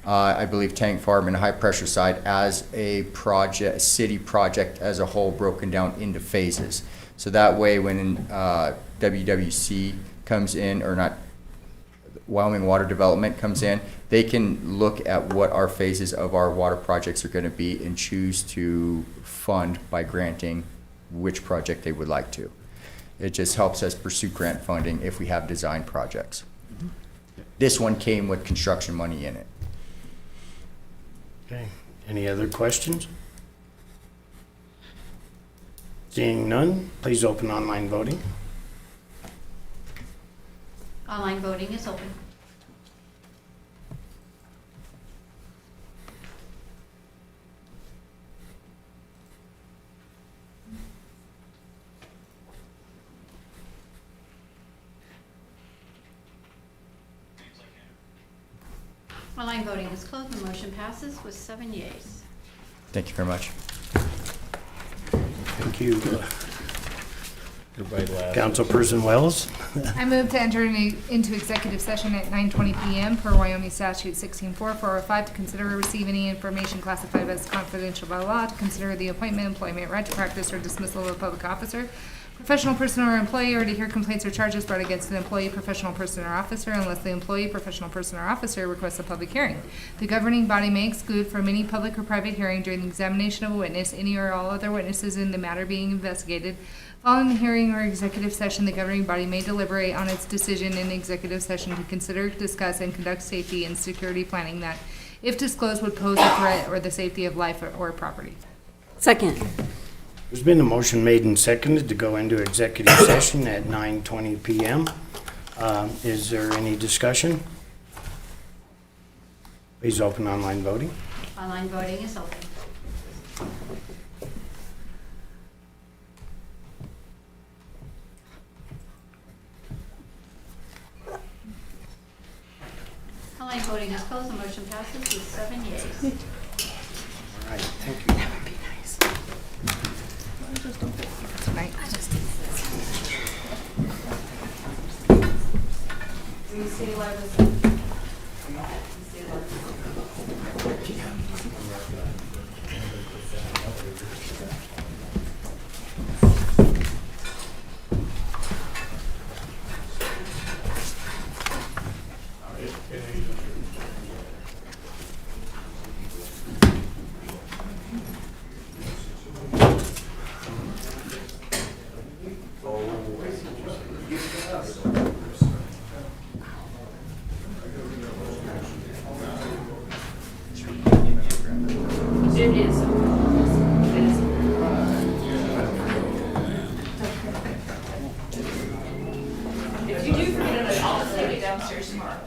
I believe Tank Farm and High Pressure side as a project, city project as a whole, broken down into phases. So that way when WWC comes in, or not, Wyoming Water Development comes in, they can look at what our phases of our water projects are going to be and choose to fund by granting which project they would like to. It just helps us pursue grant funding if we have design projects. This one came with construction money in it. Okay, any other questions? Seeing none, please open online voting. Online voting is open. Online voting is closed. The motion passes with 7 yeas. Thank you very much. Thank you. Councilperson Wells. I move to enter into executive session at 9:20 PM per Wyoming Statute 16-4405 to consider or receive any information classified as confidential by law, to consider the appointment, employment, right to practice, or dismissal of a public officer, professional person or employee, or to hear complaints or charges brought against an employee, professional person, or officer, unless the employee, professional person, or officer requests a public hearing. The governing body may exclude from any public or private hearing during the examination of a witness any or all other witnesses in the matter being investigated. Following the hearing or executive session, the governing body may deliberate on its decision in executive session to consider, discuss, and conduct safety and security planning that, if disclosed, would pose a threat or the safety of life or property. Second. There's been a motion made and seconded to go into executive session at 9:20 PM. Is there any discussion? Please open online voting. Online voting is open. Online voting is closed. The motion passes with 7 yeas. All right, thank you. That would be nice. Tonight. Will you stay live? It is. If you do forget it, I'll just take it downstairs tomorrow.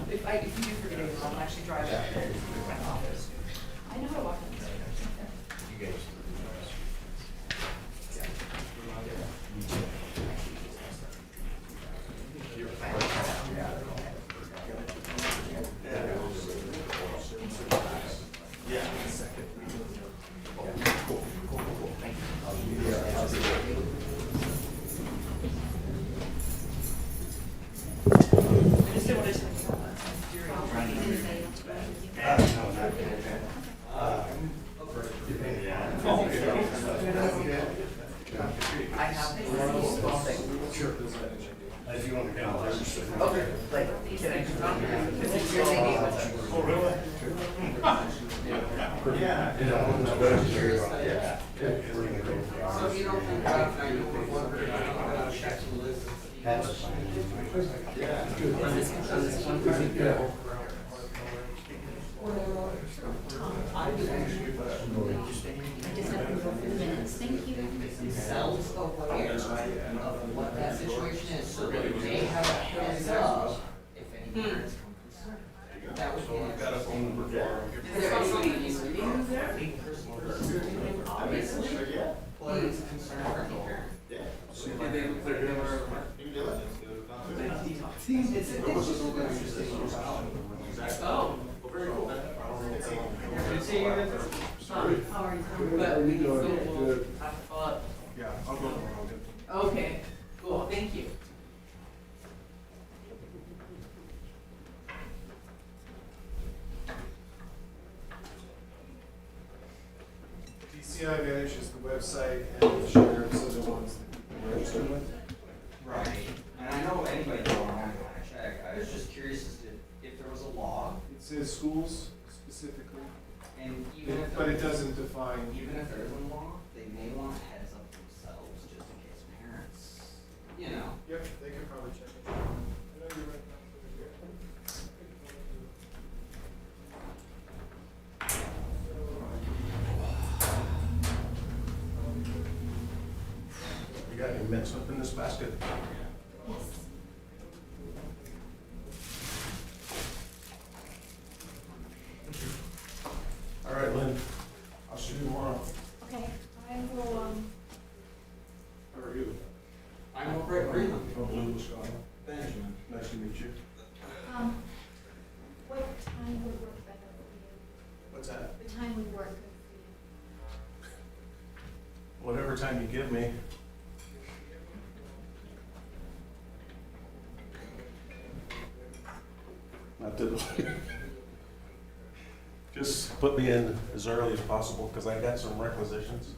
If you do forget it, I'll actually drive up there to my office. I know how to walk in. Thank you. Themselves aware of what that situation is, so that they have a heads up if any parents come concerned. That would be. Is there anyone you need to review there? Obviously, please concern for the parent. Oh, very cool. Good seeing you. How are you? But we can still have to follow up. Yeah, I'll go tomorrow. Okay, cool, thank you. DCI manages the website and the sheriffs are the ones that people register with. Right, and I know anybody can go online and check. I was just curious as to if there was a law. It says schools specifically, And even if but it doesn't define. Even if there isn't a law, they may want a heads up themselves. got any mixed up in this basket? All right, Lynn, I'll see you tomorrow. Okay, I will, How are you? I'm over at Greenland. Oh, Lynn, Scott. Thanks, man. Nice to meet you. what time would work better for What's that? you? What time would work good Whatever time you give me. Not to, just put me in as early as possible, because I got some requisitions.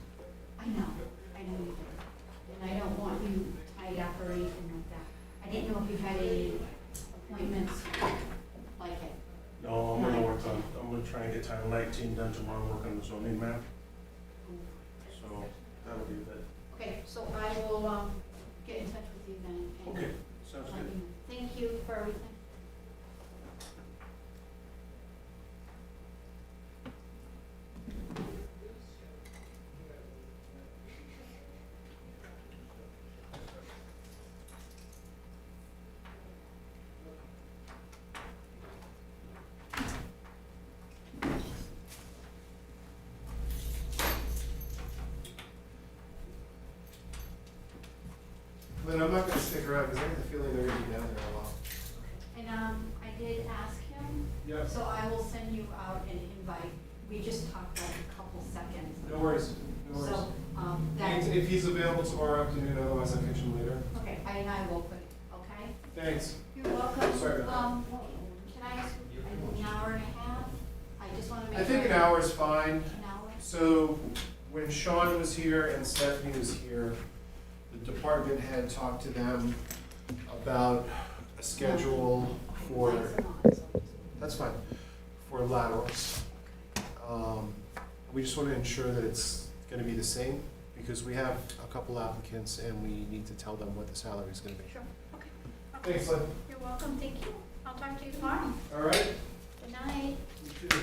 I know you do. And I don't want you tied up or anything like that. I didn't know if you had any appointments like it. No, I'm gonna try and get Title 19 done tomorrow, work on the zoning map. So that'll be it. Okay, so I will get in touch with you then. And Okay, sounds let good. you know. Thank you for everything. Lynn, I'm not gonna stick around because I have the feeling they're gonna be down there a while. And I did ask him. Yeah. So I will send you out an invite. We just talked like a couple seconds. No worries, no worries. So, that. If he's available tomorrow afternoon, otherwise I'll catch him later. Okay, I will put it, okay? Thanks. You're welcome. Sorry about Can I ask, an hour and a half? I just want to make I sure. think an hour is fine. An hour? So when Sean was here and Stephanie was here, the department had talked to them about a schedule for, that's fine, for laterals. We just want to ensure that it's going to be the same because we have a couple applicants and we need to tell them what the salary is going to be. Sure, okay. Thanks, Lynn. You're welcome, thank you. I'll talk to you tomorrow. All right. Good night. You too.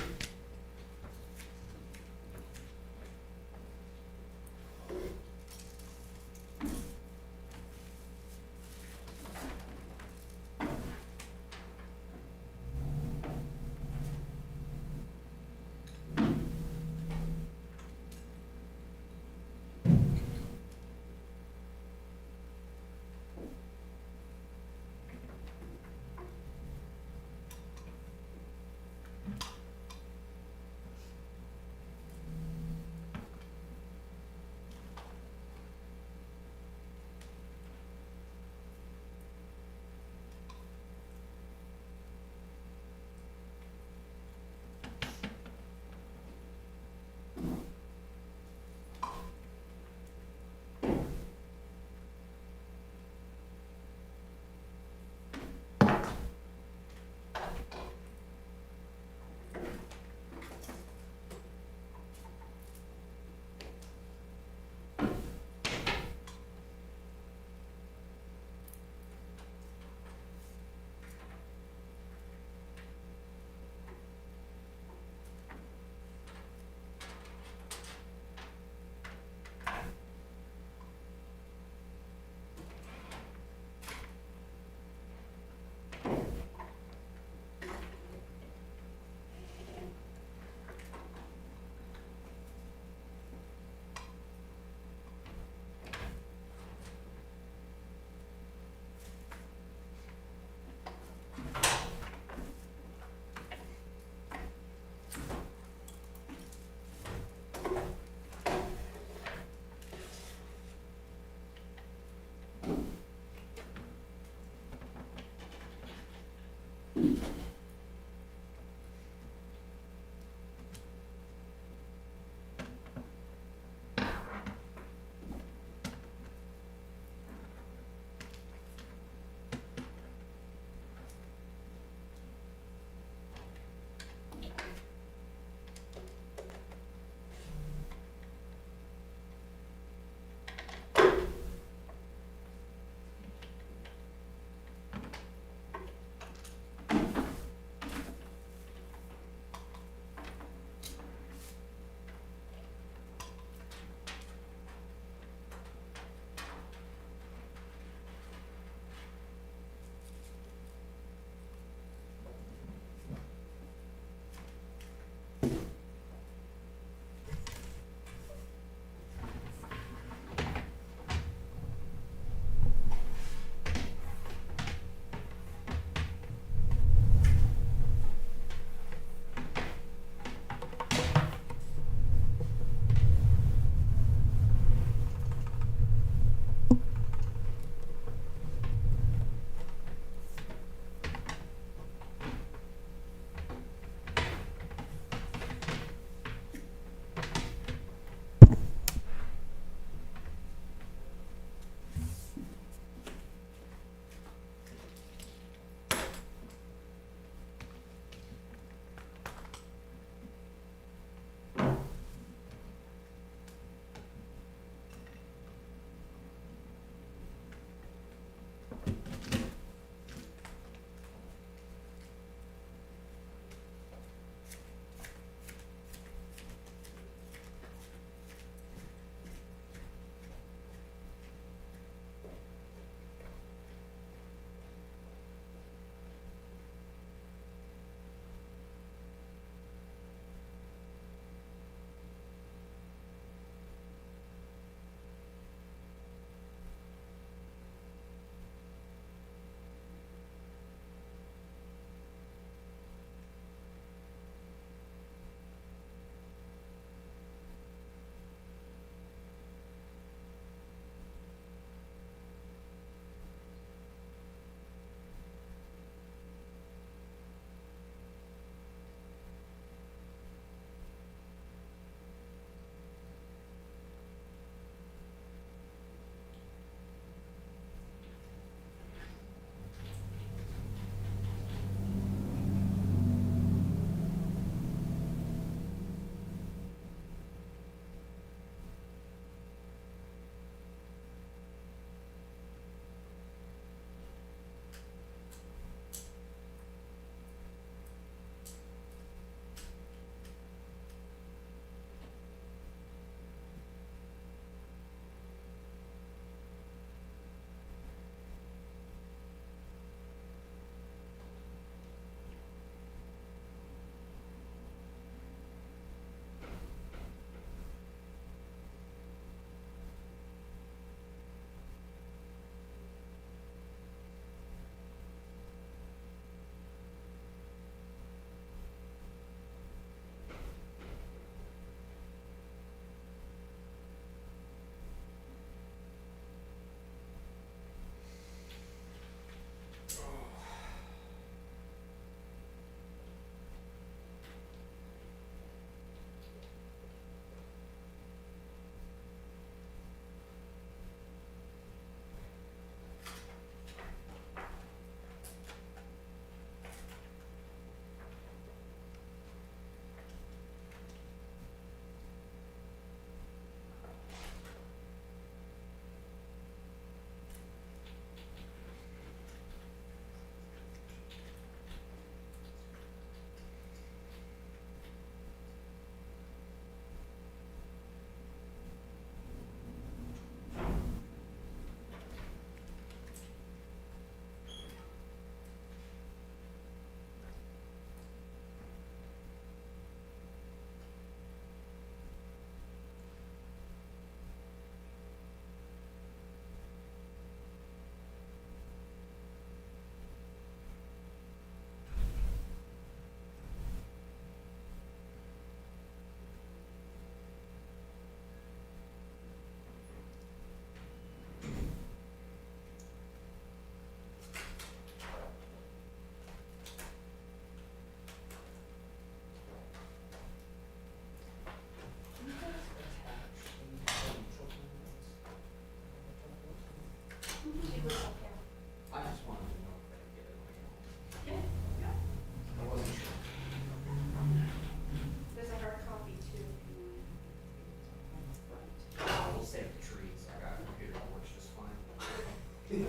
Too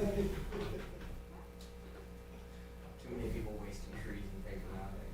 many people wasting trees and paper nowadays.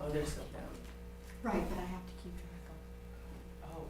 Oh, they're still down. Right, but I have to keep track of. Oh.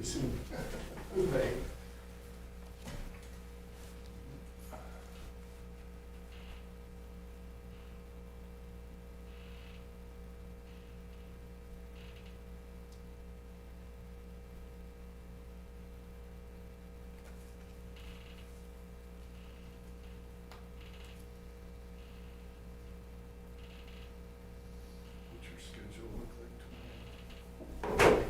soon. Bye. What's your schedule look like tomorrow?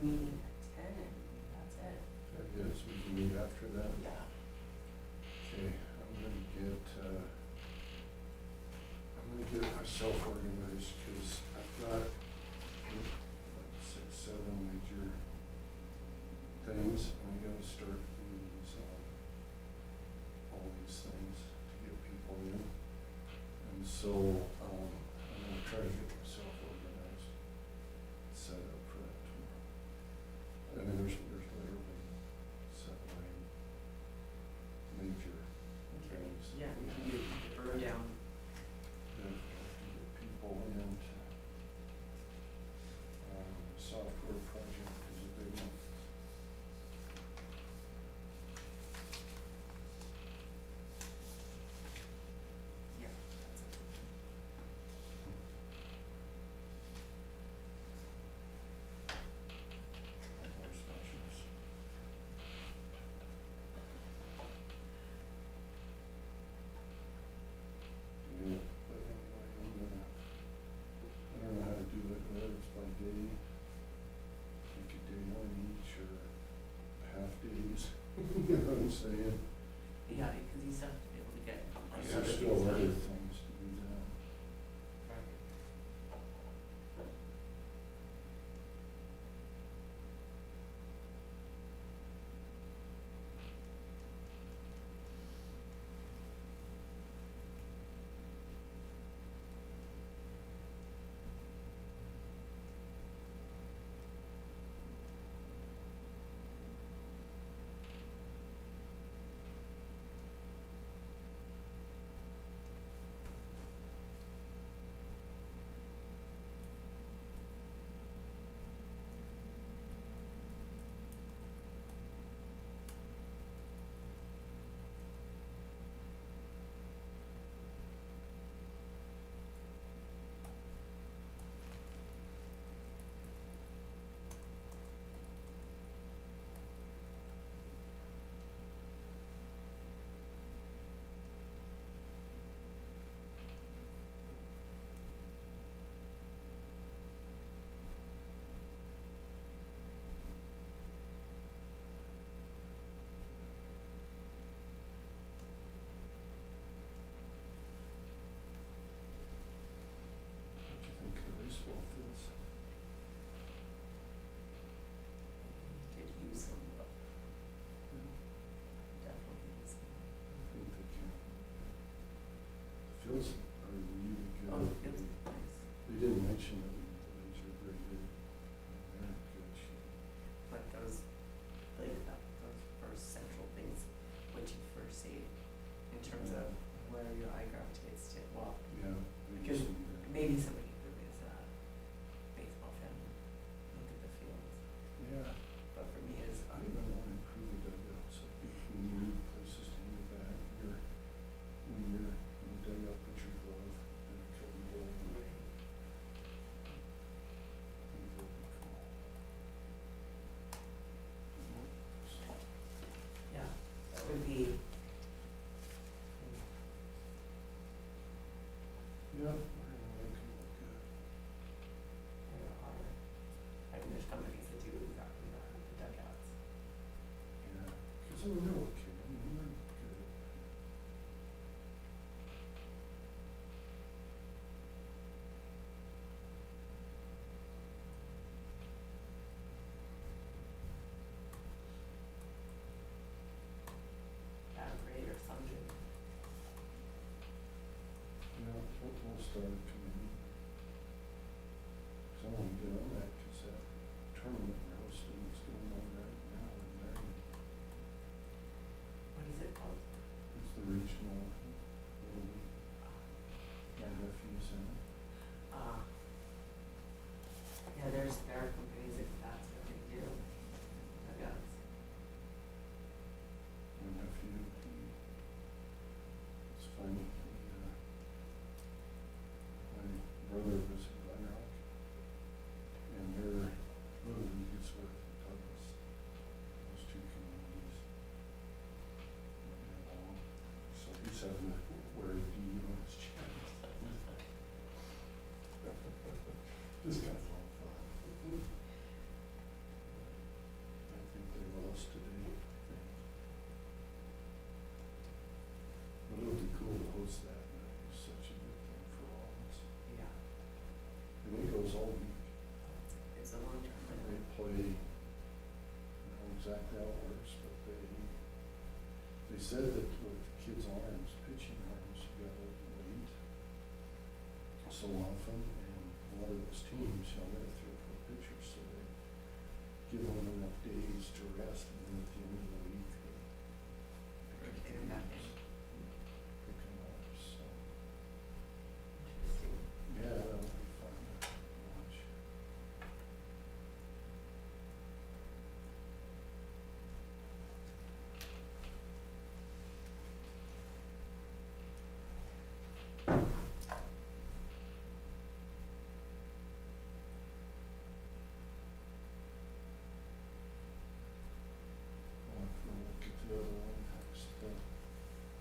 Meeting at 10 and that's it. That is, we can meet after that. Yeah. Okay, I'm gonna get myself organized, because I've got like 6, 7 major things, and I gotta start doing all these things to get people in. And so, I'm gonna try to get myself organized, set up for that tomorrow. I mean, there's literally 7 major things. Yeah, we can get burn down. That have to get people into, software project is a big one. Yeah. Yeah, but anyway, I don't know how to do it, whether it's by day, like a day on each, or half days, you know what I'm saying? Yeah, because you still have to be able to get. There's still other things to be done. What do you think the baseball fields? Could use some love. Definitely use some love. I think they can. The fields are really good. Oh, the fields are nice. They didn't mention that the leagues are very good. They're in good shape. But those, like, those first central things, what you first see in terms of where your eye gravitates to, well, Yeah. because maybe somebody who is a baseball fan would look at the fields, Yeah. but for me it's, I don't want to improve the dugouts. I think we need places to do that. When you're in the dugout, put your glove and a couple of ball away. I think that would be cool. yeah, that would be, Yeah, we're gonna make them look good. I mean, there's companies that do exactly that with the dugouts. Yeah, because I know what kid, I mean, they're good. We'll start a committee. So I want to get on that because that tournament we're hosting is going on right now in Marion. What is it called? It's the regional Little League. My nephew center. Yeah, there are companies that that's what they do. I guess. My nephew, it's funny, my brother was in Glen Rock, and their Little League is with Douglas, those two communities. So he's having to wear a D on his chest. This guy's all fun. I think they lost today. But it would be cool to host that, and that'd be such a good thing for all of us. Yeah. And it goes all week. It's a long term. And they play, I don't know exactly how it works, but they said that with kids' arms, pitching arms, you gotta wait so often, and a lot of those teams, you know, they have 3 or 4 pitchers, so they give them enough days to rest, and then at the end of the week, they pick them up, so. Yeah, that'll be fun to watch. We'll get the other one next,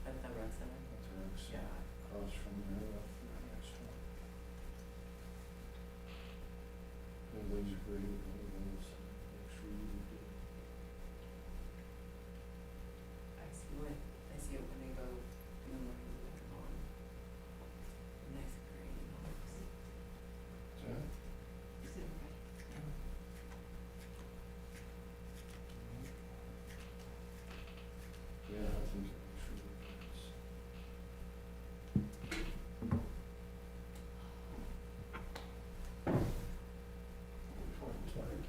At the rec center? that's the next, across from there, up the next one. The laser graded one of those, looks really good. I see it when they go in the morning when they're gone. Nice green dogs. Yeah. Yeah, I think it looks really nice. Before I'm tired.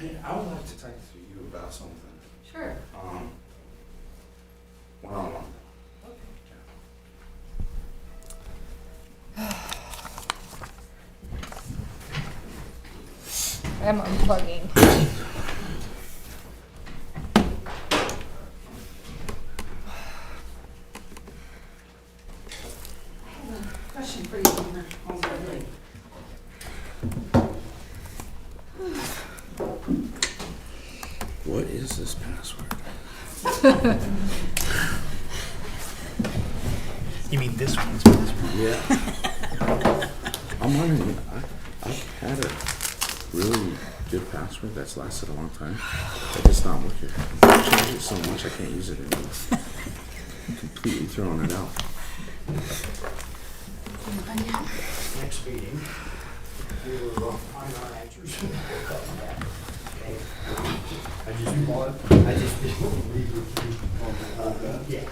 Hey, I would like to talk to you about something. Sure. One-on-one. I'm unplugging. Question for you, Homer. What is this password? You mean this one's password? Yeah. I'm wondering, I've had a really good password that's lasted a long time. But it's not working. I've changed it so much I can't use it anymore. I'm completely throwing it out. Next meeting, we will find our answers. I just didn't leave with you on that. Yeah.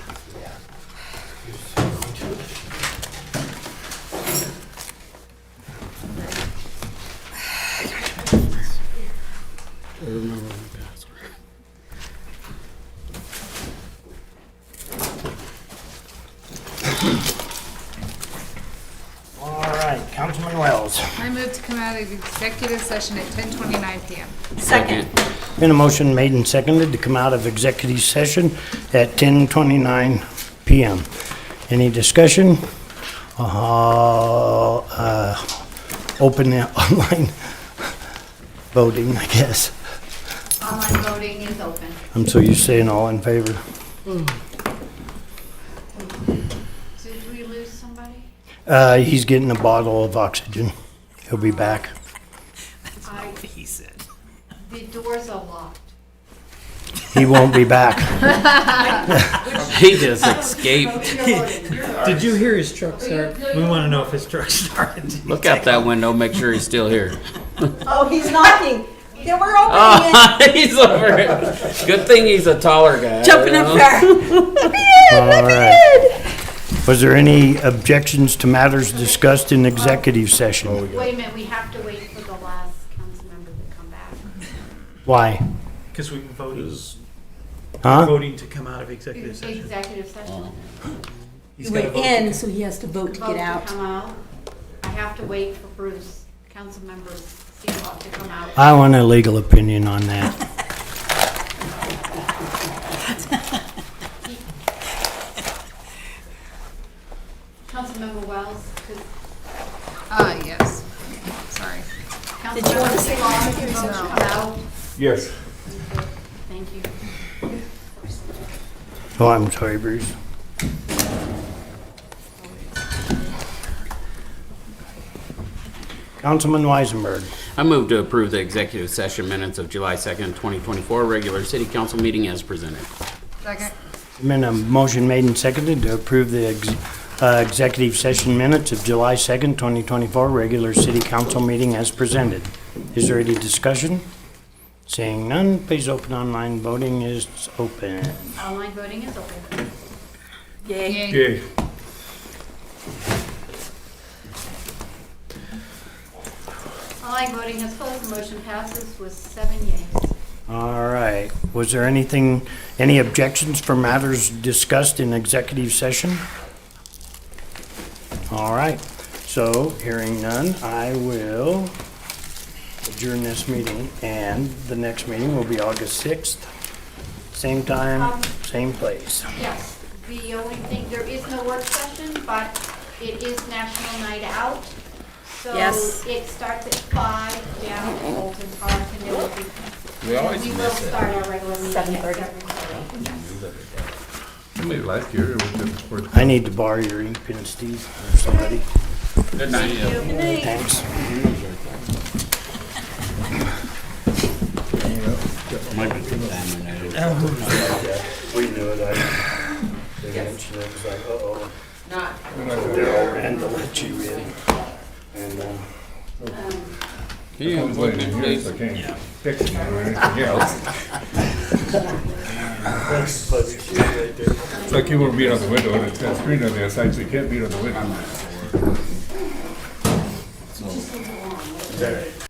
I remember my password. All right, Councilman Wells. I move to come out of executive session at 10:29 PM. Second. Been a motion made and seconded to come out of executive session at 10:29 PM. Any discussion? Open the online voting, I guess. Online voting is open. I'm so used to saying all in favor. Did we lose somebody? He's getting a bottle of oxygen. He'll be back. That's not what he said. The doors are locked. He won't be back. He just escaped. Did you hear his truck start? We want to know if his truck started. Look out that window, make sure he's still here. Oh, he's knocking. Yeah, we're opening Oh, he's over it. Good thing he's a taller guy. Jumping up there. All right. Was there any objections to matters discussed in executive session? Wait a minute, we have to wait for the last council member to come back. Why? Because we voted. Huh? Voting to come out of executive session. Executive session. He's gotta vote to in, come- so he has to vote to Vote get out. come out. I have to wait for Bruce, council member Seehoff to come out. I want a legal opinion on that. Councilmember Wells, Yes. Sorry. Did you want to say anything? Vote to come out. Yes. Thank you. Oh, I'm sorry, Bruce. Councilman Weisenberg. I move to approve the executive session minutes of July 2nd, 2024, regular city council meeting as presented. Second. Been a motion made and seconded to approve the executive session minutes of July 2nd, 2024, regular city council meeting as presented. Is there any discussion? Seeing none, please open online voting is open. Online voting is open. Yay. Yay. Online voting has closed. The motion passes with 7 yeas. All right. Was there any objections for matters discussed in executive session? All right. So, hearing none, I will adjourn this meeting, and the next meeting will be August 6th. Same time, same place. Yes, the only thing, there is no work session, but it is National Night Out. So Yes. it starts at 5 down at Bolton Park, and there will be. We always We will miss it. start our regular meeting at 7:30. 7:30. I made it last year. It was just for- I need to borrow your ink pen, Steve, or somebody. Good night. Thanks. Might be contaminated. We knew it. They mentioned it, was like, uh-oh. Not. Daryl ran to let you in. And, Can you I'm unplug putting it it, in here please? so I can't fix it or anything else. It's like you want to beat on the window and it's got a screen on the outside, so you can't beat on the window. Is that